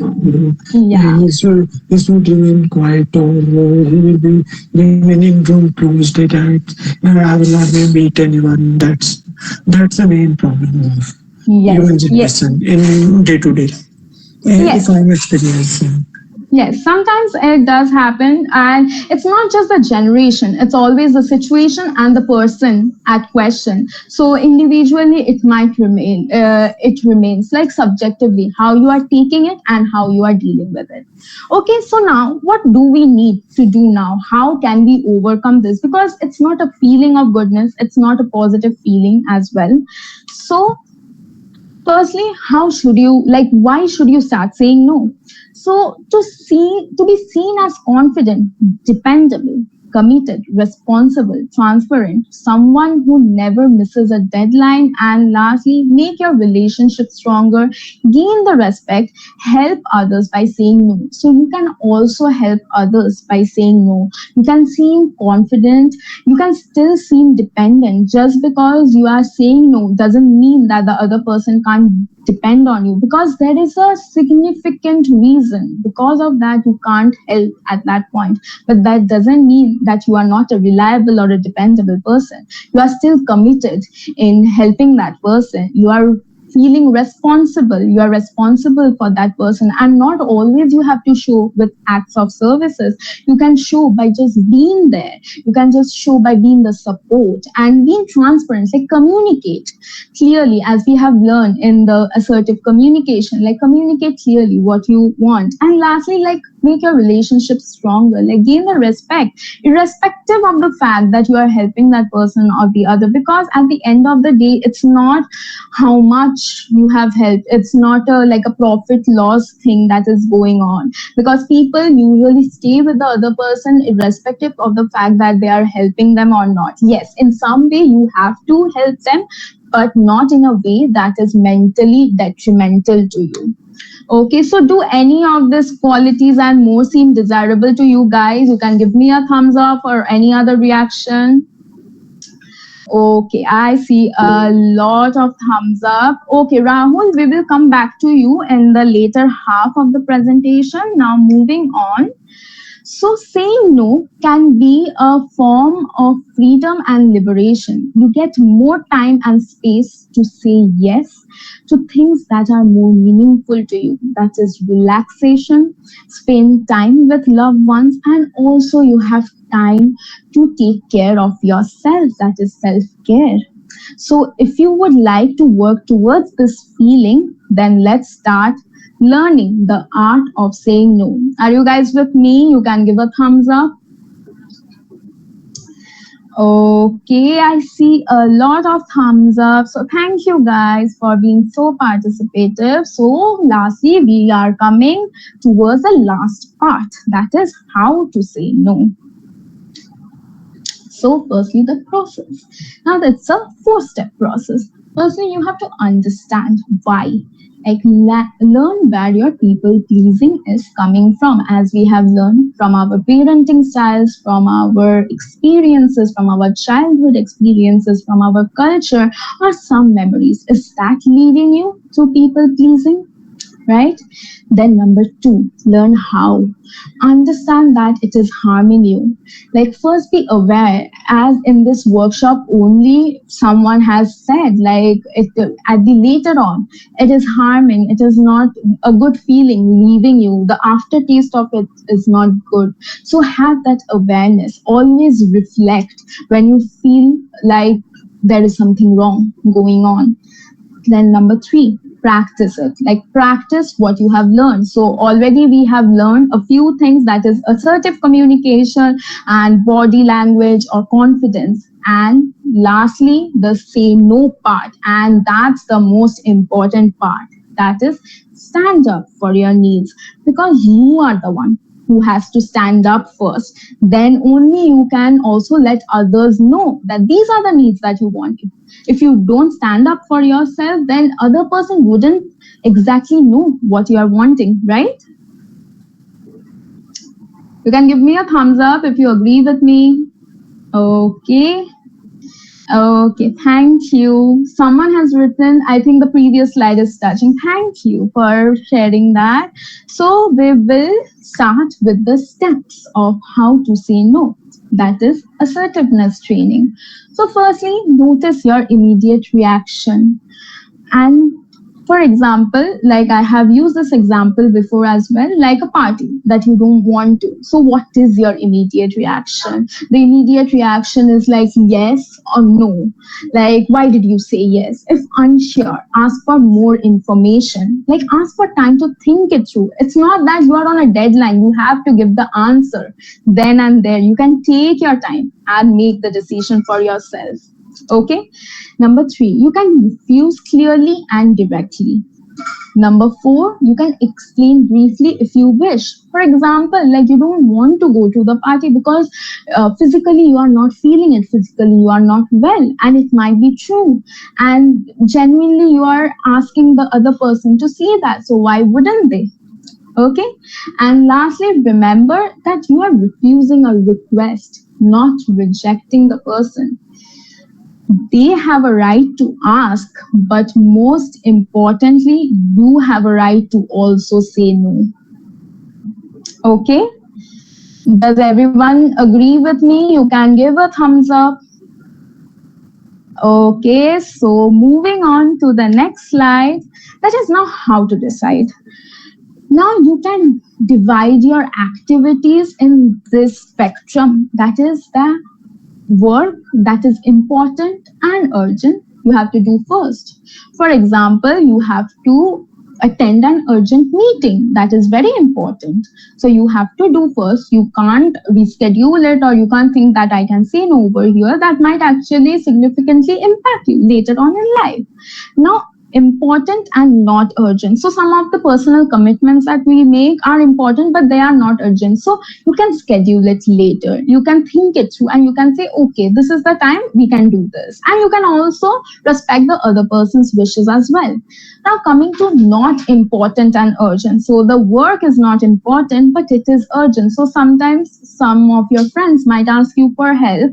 Yeah. He should remain quiet, or he will be remaining room closed at night. I will not meet anyone. That's the main problem of human Yes. Yes. generation in day to day. If Yes. I'm experiencing. Yes, sometimes it does happen, and it's not just the generation, it's always the situation and the person at question. So, individually, it remains like subjectively how you are taking it and how you are dealing with it. Okay, so now what do we need to do now? How can we overcome this? Because it's not a feeling of goodness, it's not a positive feeling as well. So, firstly, why should you start saying no? So to be seen as confident, dependable, committed, responsible, transparent, someone who never misses a deadline. And lastly, make your relationship stronger, gain the respect, help others by saying no. So you can also help others by saying no. You can seem confident, you can still seem dependent. Just because you are saying no doesn't mean that the other person can't depend on you, because there is a significant reason because of that you can't help at that point. But that doesn't mean that you are not a reliable or a dependable person. You are still committed in helping that person. You are feeling responsible. You are responsible for that person. And not always you have to show with acts of services. You can show by just being there. You can just show by being the support and being transparent. Like, communicate clearly, as we have learned in the assertive communication. Like, communicate clearly what you want. And lastly, like, make your relationship stronger. Like, gain the respect, irrespective of the fact that you are helping that person or the other. Because at the end of the day, it's not how much you have helped. It's not like a profit loss thing that is going on, because people usually stay with the other person irrespective of the fact that they are helping them or not. Yes, in some way you have to help them, but not in a way that is mentally detrimental to you. Okay, so do any of these qualities and more seem desirable to you guys? You can give me a thumbs up or any other reaction. Okay, I see a lot of thumbs up. Okay, Rahul, we will come back to you in the later half of the presentation. Now, moving on. So, saying no can be a form of freedom and liberation. You get more time and space to say yes to things that are more meaningful to you. That is relaxation, spend time with loved ones, and also you have time to take care of yourself. That is self care. So, if you would like to work towards this feeling, then let's start learning the art of saying no. Are you guys with me? You can give a thumbs up. Okay, I see a lot of thumbs up. So thank you guys for being so participative. So lastly, we are coming towards the last part. That is how to say no. So firstly, the process. Now that's a 4-step process. Firstly, you have to understand why. Like, learn where your people pleasing is coming from, as we have learned from our parenting styles, from our experiences, from our childhood experiences, from our culture, or some memories. Is that leading you to people pleasing? Right? Then number 2, learn how. Understand that it is harming you. Like, first be aware, as in this workshop only someone has said, like, at the later on, it is harming, it is not a good feeling leaving you, the aftertaste of it is not good. So have that awareness. Always reflect when you feel like there is something wrong going on. Then number 3, practice it. Like, practice what you have learned. So already we have learned a few things, that is assertive communication and body language or confidence. And lastly, the say no part. And that's the most important part. That is, stand up for your needs, because you are the one who has to stand up first. Then only you can also let others know that these are the needs that you want. If you don't stand up for yourself, then other person wouldn't exactly know what you are wanting, right? You can give me a thumbs up if you agree with me. Okay. Okay, thank you. Someone has written, I think the previous slide is touching. Thank you for sharing that. So we will start with the steps of how to say no. That is assertiveness training. So firstly, notice your immediate reaction. And for example, like I have used this example before as well, like a party that you don't want to. So what is your immediate reaction? The immediate reaction is like yes or no. Like, why did you say yes? If unsure, ask for more information. Like, ask for time to think it through. It's not that you are on a deadline. You have to give the answer then and there. You can take your time and make the decision for yourself. Okay. Number 3, you can refuse clearly and directly. Number 4, you can explain briefly if you wish. For example, like you don't want to go to the party because physically you are not feeling it, physically you are not well, and it might be true. And genuinely you are asking the other person to see that. So why wouldn't they? Okay. And lastly, remember that you are refusing a request, not rejecting the person. They have a right to ask, but most importantly, you have a right to also say no. Okay? Does everyone agree with me? You can give a thumbs up. Okay, so moving on to the next slide, that is now how to decide. Now you can divide your activities in this spectrum, that is the work that is important and urgent you have to do first. For example, you have to attend an urgent meeting that is very important, so you have to do first. You can't reschedule it, or you can't think that I can say no over here. That might actually significantly impact you later on in life. Now, important and not urgent. So some of the personal commitments that we make are important, but they are not urgent. So you can schedule it later. You can think it through and you can say, okay, this is the time we can do this. And you can also respect the other person's wishes as well. Now coming to not important and urgent. So the work is not important, but it is urgent. So sometimes some of your friends might ask you for help,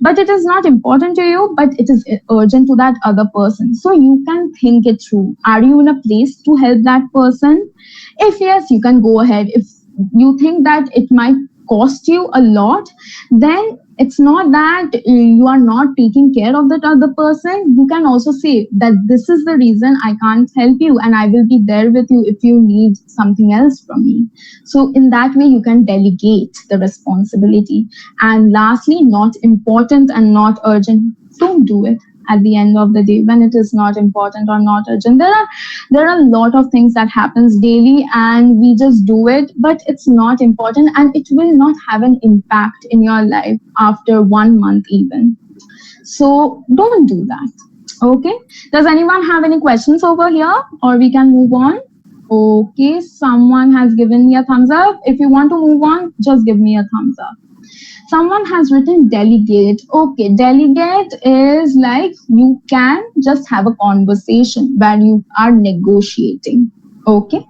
but it is not important to you, but it is urgent to that other person. So you can think it through. Are you in a place to help that person? If yes, you can go ahead. If you think that it might cost you a lot, then it's not that you are not taking care of that other person. You can also say that this is the reason I can't help you, and I will be there with you if you need something else from me. So in that way, you can delegate the responsibility. And lastly, not important and not urgent. Don't do it at the end of the day when it is not important or not urgent. There are a lot of things that happens daily and we just do it, but it's not important and it will not have an impact in your life after 1 month even. So don't do that. Okay, does anyone have any questions over here, or we can move on? Okay, someone has given me a thumbs up. If you want to move on, just give me a thumbs up. Someone has written delegate. Okay, delegate is like you can just have a conversation where you are negotiating. Okay.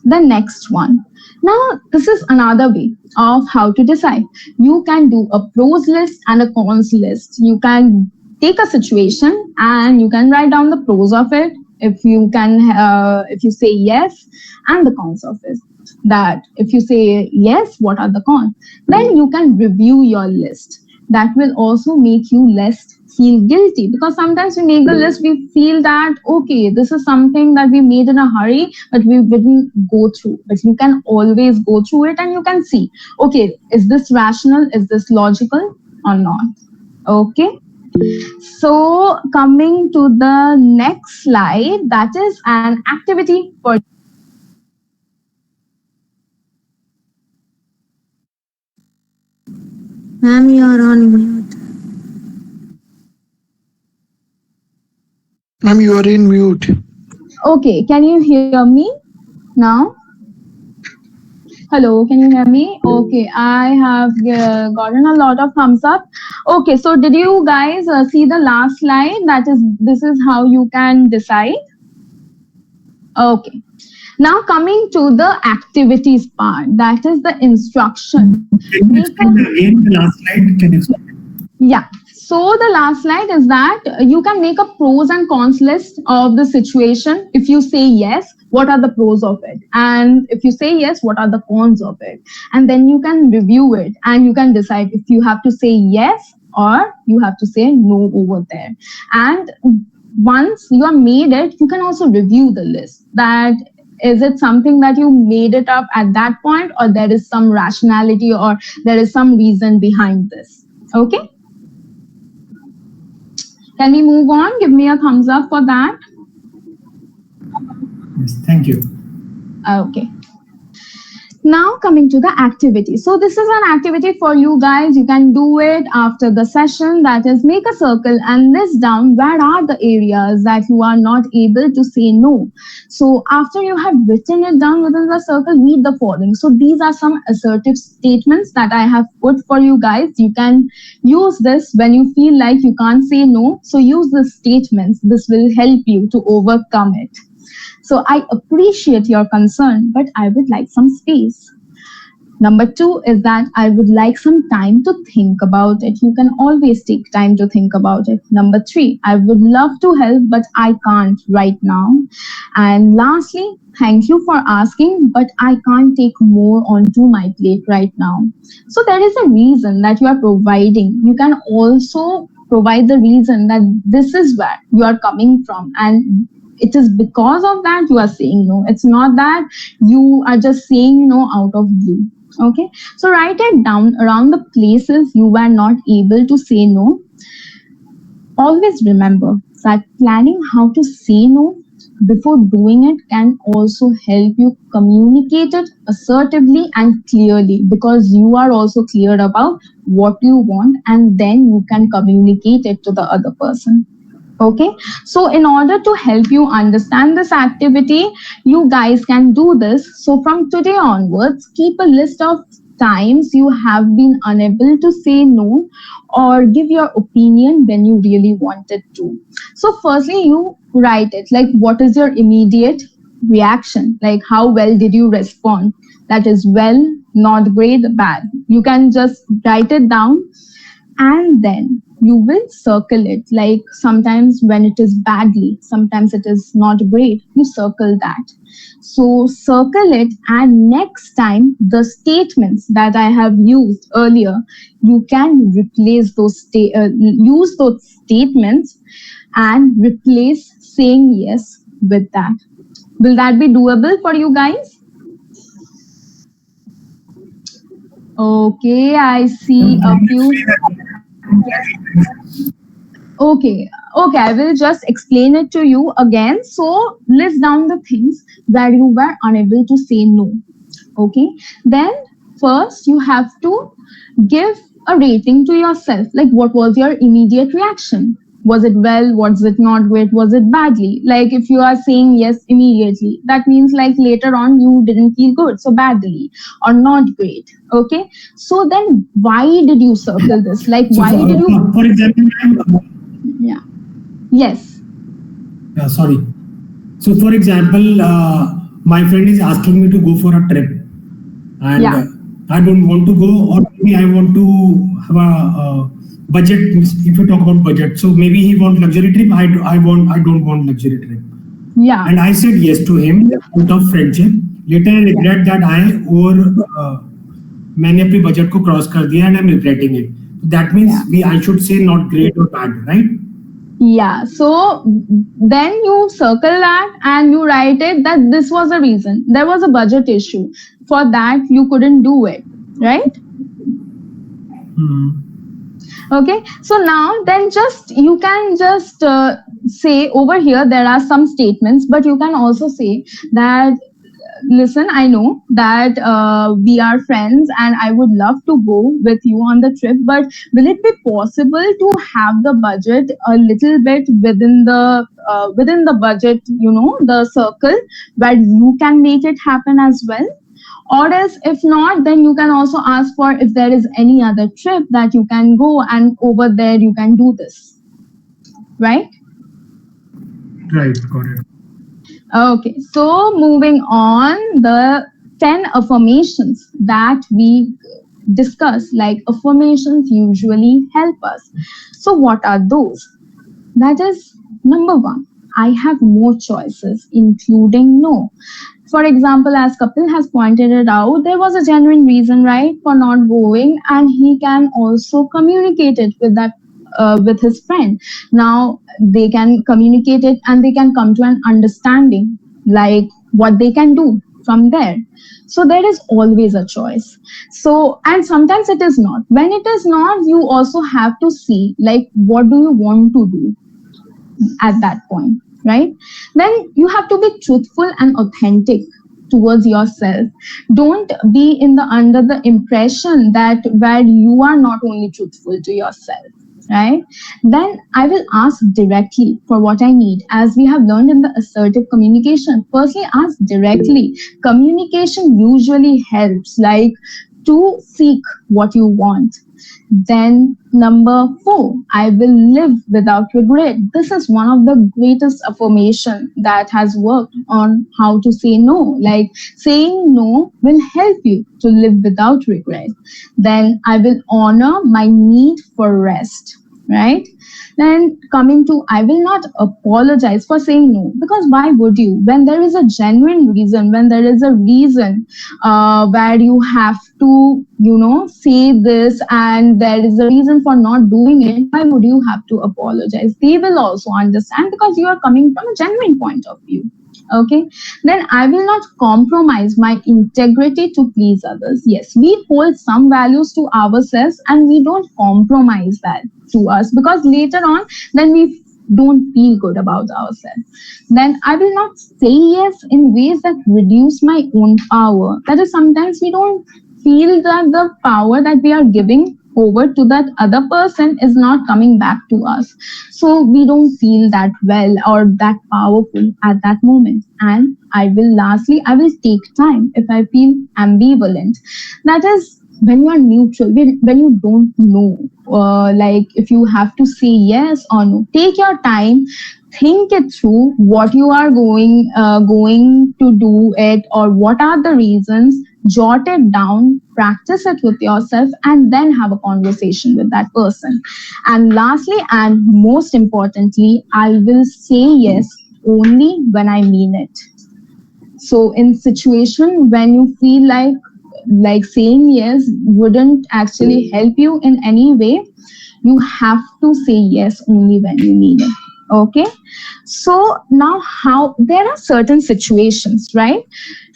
The next one. Now, this is another way of how to decide. You can do a pros list and a cons list. You can take a situation and you can write down the pros of it. If you say yes, and the cons of it. That if you say yes, what are the cons? Then you can review your list. That will also make you less feel guilty, because sometimes we make the list, we feel that okay, this is something that we made in a hurry, but we didn't go through. But you can always go through it and you can see, okay, is this rational, is this logical or not? Okay. So coming to the next slide, that is an activity for Ma'am, you are on mute. Ma'am, you are in mute. Okay, can you hear me now? Hello, can you hear me? Okay, I have gotten a lot of thumbs up. Okay, so did you guys see the last slide? This is how you can decide. Okay. Now coming to the activities part, that is the instruction. Can you explain again the last slide? Can you explain? Yeah. So the last slide is that you can make a pros and cons list of the situation. If you say yes, what are the pros of it? And if you say yes, what are the cons of it? And then you can review it and you can decide if you have to say yes or you have to say no over there. And once you have made it, you can also review the list. That is it something that you made it up at that point, or there is some rationality or there is some reason behind this? Okay. Can we move on? Give me a thumbs up for that. Yes, thank you. Okay. Now coming to the activity. So this is an activity for you guys. You can do it after the session. That is, make a circle and list down where are the areas that you are not able to say no. So after you have written it down within the circle, read the following. So these are some assertive statements that I have put for you guys. You can use this when you feel like you can't say no. So use the statements. This will help you to overcome it. So I appreciate your concern, but I would like some space. Number two is that I would like some time to think about it. You can always take time to think about it. Number three, I would love to help, but I can't right now. And lastly, thank you for asking, but I can't take more onto my plate right now. So there is a reason that you are providing. You can also provide the reason that this is where you are coming from, and it is because of that you are saying no. It's not that you are just saying no out of you. Okay, so write it down around the places you were not able to say no. Always remember that planning how to say no before doing it can also help you communicate it assertively and clearly, because you are also clear about what you want, and then you can communicate it to the other person. Okay, so in order to help you understand this activity, you guys can do this. So from today onwards, keep a list of times you have been unable to say no or give your opinion when you really wanted to. So firstly, you write it like, what is your immediate reaction? Like, how well did you respond? That is well, not great, bad. You can just write it down, and then you will circle it. Like, sometimes when it is badly, sometimes it is not great, you circle that. So circle it, and next time the statements that I have used earlier, you can replace those use those statements and replace saying yes with that. Will that be doable for you guys? Okay, I see a few. Okay, I will just explain it to you again. So list down the things where you were unable to say no. Okay, then first you have to give a rating to yourself. Like, what was your immediate reaction? Was it well? Was it not great? Was it badly? Like, if you are saying yes immediately, that means like later on you didn't feel good, so badly or not great. Okay, so then why did you circle this? Like, So why did you? for example, Yeah. Yes. sorry. So for example, my friend is asking me to go for a trip, and Yeah. I don't want to go, or maybe I want to have a budget. If you talk about budget, so maybe he want luxury trip. I don't want luxury trip. Yeah. And I said yes to him out of friendship. Later I regret that मैंने अपनी budget को cross कर दिया, and I'm regretting it. That means I should say not great or bad, right? Yeah, so then you circle that and you write it that this was the reason. There was a budget issue. For that, you couldn't do it, right? Okay, so now then you can just say over here there are some statements, but you can also say that, listen, I know that we are friends and I would love to go with you on the trip, but will it be possible to have the budget a little bit within the budget, the circle, where you can make it happen as well? Or else, if not, then you can also ask for if there is any other trip that you can go, and over there you can do this, right? Right, got it. Okay, so moving on, the 10 affirmations that we discuss, like affirmations usually help us. So what are those? That is, number one, I have more choices, including no. For example, as Kapil has pointed it out, there was a genuine reason, right, for not going, and he can also communicate it with his friend. Now they can communicate it and they can come to an understanding, like what they can do from there. So there is always a choice. So, and sometimes it is not. When it is not, you also have to see, like, what do you want to do at that point, right? Then you have to be truthful and authentic. towards yourself. Don't be in the under the impression that where you are not only truthful to yourself, right? Then I will ask directly for what I need. As we have learned in the assertive communication, firstly ask directly. Communication usually helps, like to seek what you want. Then number 4, I will live without regret. This is one of the greatest affirmation that has worked on how to say no. Like saying no will help you to live without regret. Then I will honor my need for rest, right? Then coming to, I will not apologize for saying no, because why would you? When there is a genuine reason, when there is a reason where you have to, say this, and there is a reason for not doing it, why would you have to apologize? They will also understand, because you are coming from a genuine point of view. Okay, then I will not compromise my integrity to please others. Yes, we hold some values to ourselves and we don't compromise that to us, because later on, then we don't feel good about ourselves. Then I will not say yes in ways that reduce my own power. That is, sometimes we don't feel that the power that we are giving over to that other person is not coming back to us, so we don't feel that well or that powerful at that moment. And I will take time if I feel ambivalent. That is, when you are neutral, when you don't know, like if you have to say yes or no, take your time, think it through, what you are going to do it, or what are the reasons. Jot it down, practice it with yourself, and then have a conversation with that person. And lastly, and most importantly, I will say yes only when I mean it. So in situation when you feel like saying yes wouldn't actually help you in any way, you have to say yes only when you need it. Okay, so now, how there are certain situations, right,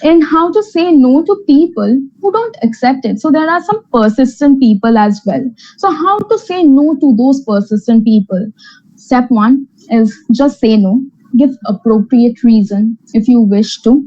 in how to say no to people who don't accept it. So there are some persistent people as well. So how to say no to those persistent people? Step 1 is just say no. Give appropriate reason if you wish to.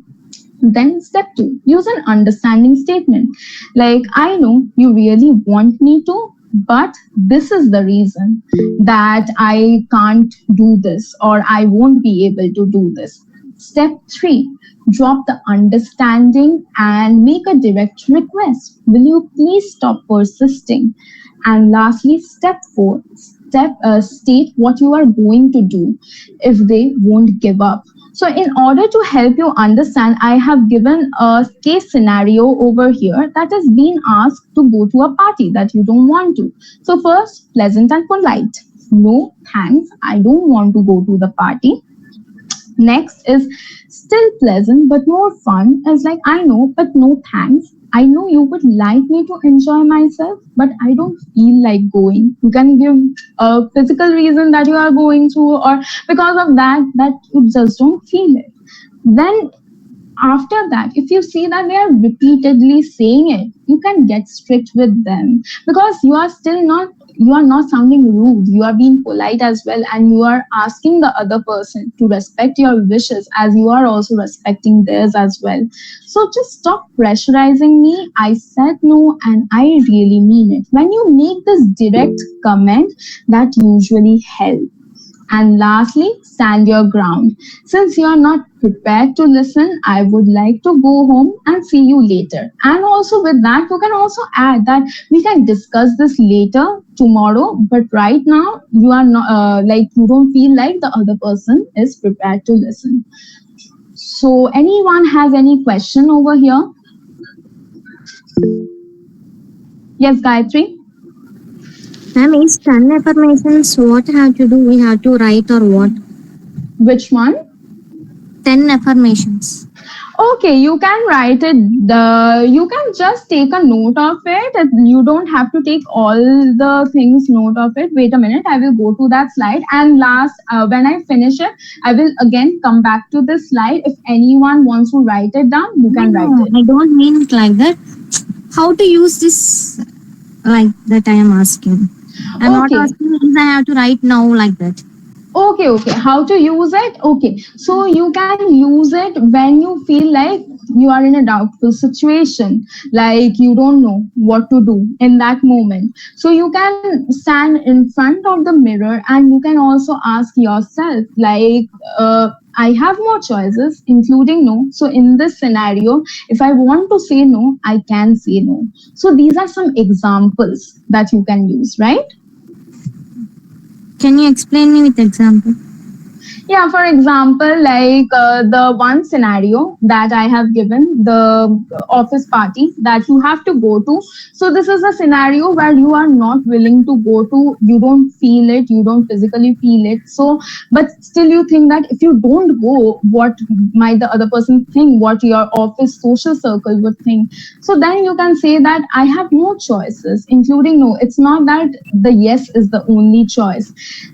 Then step 2, use an understanding statement. Like, I know you really want me to, but this is the reason that I can't do this, or I won't be able to do this. Step 3, drop the understanding and make a direct request. Will you please stop persisting? And lastly, step 4, state what you are going to do if they won't give up. So in order to help you understand, I have given a case scenario over here that is being asked to go to a party that you don't want to. So first, pleasant and polite. No, thanks, I don't want to go to the party. Next is still pleasant but more fun. It's like, I know, but no thanks. I know you would like me to enjoy myself, but I don't feel like going. You can give a physical reason that you are going through, or because of that you just don't feel it. Then after that, if you see that they are repeatedly saying it, you can get strict with them, because you are not sounding rude, you are being polite as well, and you are asking the other person to respect your wishes as you are also respecting theirs as well. So just stop pressurizing me. I said no and I really mean it. When you make this direct comment, that usually helps. And lastly, stand your ground. Since you are not prepared to listen, I would like to go home and see you later. And also with that, you can also add that we can discuss this later tomorrow, but right now you are not you don't feel like the other person is prepared to listen. So anyone has any question over here? Yes, Gayatri? Ma'am, is 10 affirmations what have to do? We have to write or what? Which one? 10 affirmations. Okay, you can write it. You can just take a note of it. You don't have to take all the things note of it. Wait a minute, I will go to that slide. And last, when I finish it, I will again come back to this slide. If anyone wants to write it down, you can write it. I don't mean it like that. How to use this like that I am asking. I'm not asking if I have to write now like that. Okay. How to use it? Okay. So you can use it when you feel like you are in a doubtful situation, like you don't know what to do in that moment. So you can stand in front of the mirror and you can also ask yourself, like, I have more choices, including no. So in this scenario, if I want to say no, I can say no. So these are some examples that you can use, right? Can you explain me with example? Yeah, for example, like the one scenario that I have given, the office party that you have to go to. So, this is a scenario where you are not willing to go to, you don't feel it, you don't physically feel it. So, but still, you think that if you don't go, what might the other person think, what your office social circle would think. So, then you can say that I have more choices, including no. It's not that the yes is the only choice.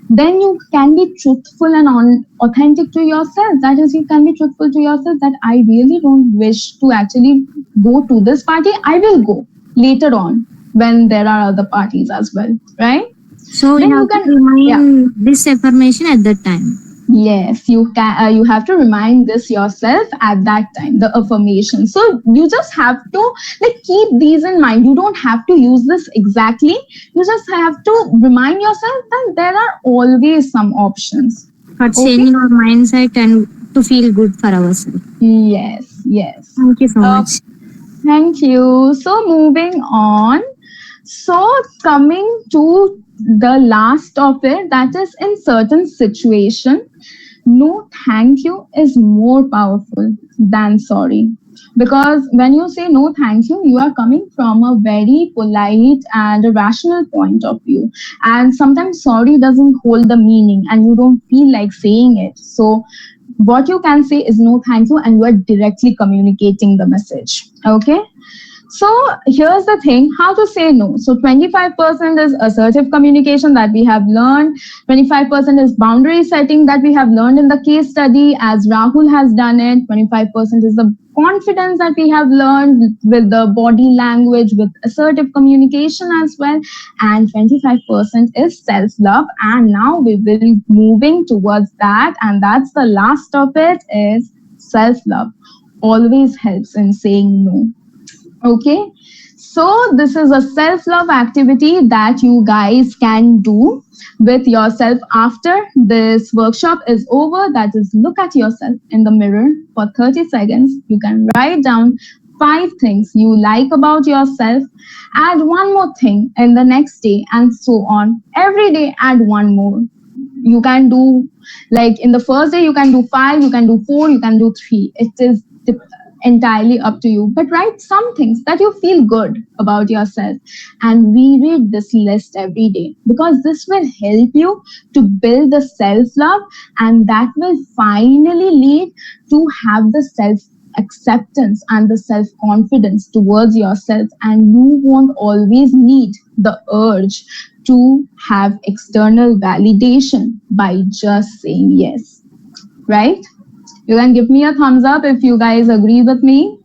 Then you can be truthful and authentic to yourself. That is, you can be truthful to yourself that I really don't wish to actually go to this party. I will go later on when there are other parties as well, right? So we Then you have to can, yeah. remind this affirmation at that time. Yes, you can. You have to remind this yourself at that time, the affirmation. So you just have to like keep these in mind. You don't have to use this exactly. You just have to remind yourself that there are always some options. For changing our mindset and to feel good for ourselves. Yes. Thank you so much. Thank you. So moving on. So coming to the last of it, that is in certain situation, no thank you is more powerful than sorry. Because when you say no thank you are coming from a very polite and a rational point of view. And sometimes sorry doesn't hold the meaning and you don't feel like saying it. So what you can say is no thank you and you are directly communicating the message. Okay. So here's the thing, how to say no. So 25% is assertive communication that we have learned. 25% is boundary setting that we have learned in the case study as Rahul has done it. 25% is the confidence that we have learned with the body language, with assertive communication as well. And 25% is self-love. And now we will moving towards that. And that's the last of it is self-love. Always helps in saying no. Okay, so this is a self love activity that you guys can do with yourself after this workshop is over. That is, look at yourself in the mirror for 30 seconds. You can write down 5 things you like about yourself, add one more thing in the next day, and so on. Every day, add one more. You can do like in the first day, you can do 5, you can do 4, you can do 3. It is entirely up to you, but write some things that you feel good about yourself and reread this list every day, because this will help you to build the self-love, and that will finally lead to have the self acceptance and the self confidence towards yourself, and you won't always need the urge to have external validation by just saying yes, right? You can give me a thumbs up if you guys agree with me.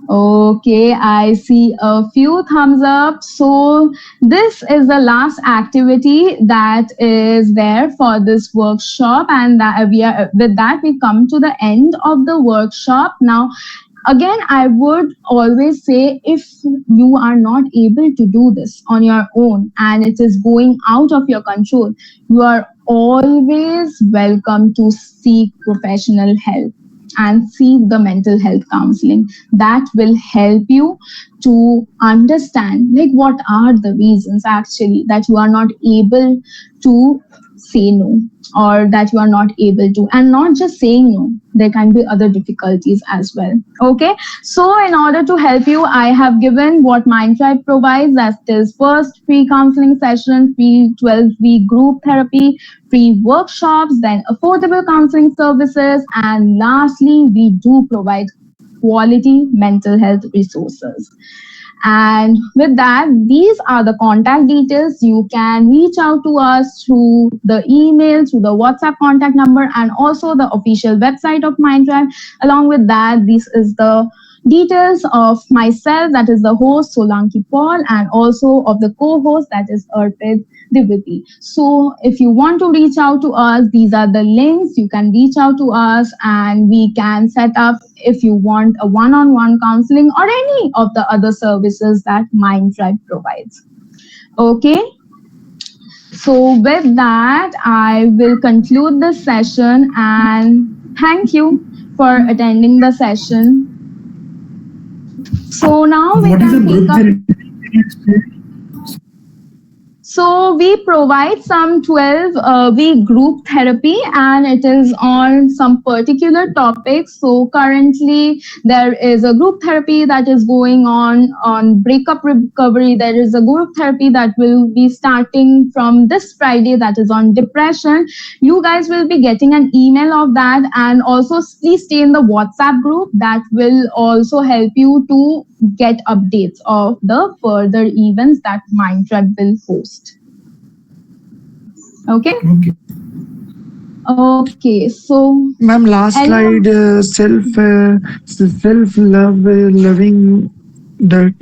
Okay, I see a few thumbs up. So this is the last activity that is there for this workshop, and that with that we come to the end of the workshop. Now, again, I would always say, if you are not able to do this on your own and it is going out of your control, you are always welcome to seek professional help and seek the mental health counseling. That will help you to understand like what are the reasons actually that you are not able to say no, or that you are not able to, and not just saying no, there can be other difficulties as well. Okay, so in order to help you, I have given what MindTribe provides, that is first free counseling session, free 12-week group therapy, free workshops, then affordable counseling services, and lastly we do provide quality mental health resources. And with that, these are the contact details. You can reach out to us through the email, through the WhatsApp contact number, and also the official website of MindTribe. Along with that, this is the details of myself, that is the host Solanki Paul, and also of the co-host, that is Arpit Diviti. So if you want to reach out to us, these are the links. You can reach out to us and we can set up if you want a one-on-one counseling or any of the other services that MindTribe provides. Okay. So with that, I will conclude this session and thank you for attending the session. So now we What is a can group take up. therapy? So we provide some 12-week group therapy, and it is on some particular topics. So currently there is a group therapy that is going on breakup recovery. There is a group therapy that will be starting from this Friday, that is on depression. You guys will be getting an email of that, and also please stay in the WhatsApp group. That will also help you to get updates of the further events that MindTribe will host. Okay? Okay. Okay, so Ma'am, last slide, self love, loving that.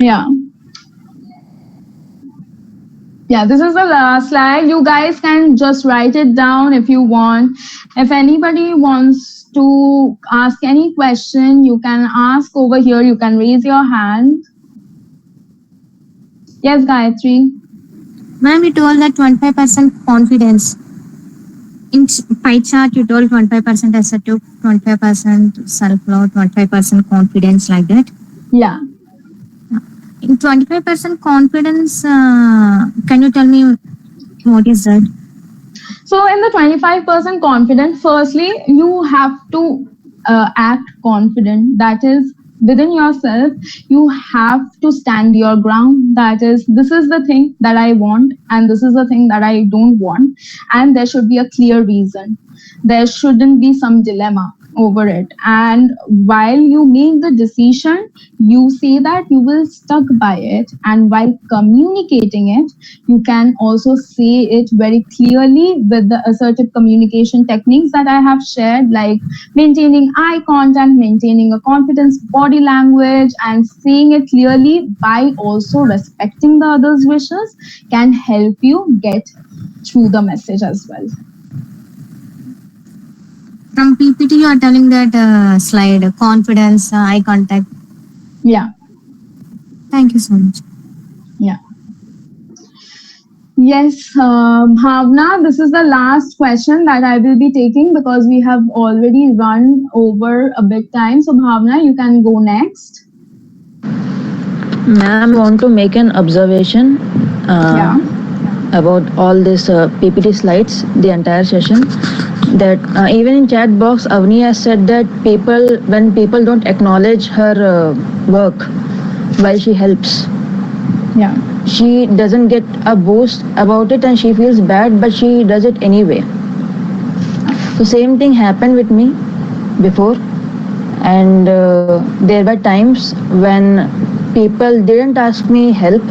Yeah, this is the last slide. You guys can just write it down if you want. If anybody wants to ask any question, you can ask over here. You can raise your hand. Yes, Gayatri. Ma'am, you told that 25% confidence. In pie chart, you told 25% assertive, 25% self-love, 25% confidence, like that. Yeah. In 25% confidence, can you tell me what is that? So in the 25% confident, firstly, you have to act confident. That is within yourself. You have to stand your ground. That is, this is the thing that I want and this is the thing that I don't want. And there should be a clear reason. There shouldn't be some dilemma over it. And while you make the decision, you say that you will stuck by it. And while communicating it, you can also say it very clearly with the assertive communication techniques that I have shared, like maintaining eye contact, maintaining a confidence body language, and saying it clearly by also respecting the other's wishes can help you get through the message as well. From PPT, you are telling that slide, confidence, eye contact. Yeah. Thank you so much. Yeah. Yes, Bhavna, this is the last question that I will be taking because we have already run over a bit time. So Bhavna, you can go next. Ma'am, I want to make an observation about all this PPT slides, the entire session. That even in chat box, Avni has said that when people don't acknowledge her work while she helps, she doesn't get a boost about it and she feels bad, but she does it anyway. So same thing happened with me before, and there were times when people didn't ask me help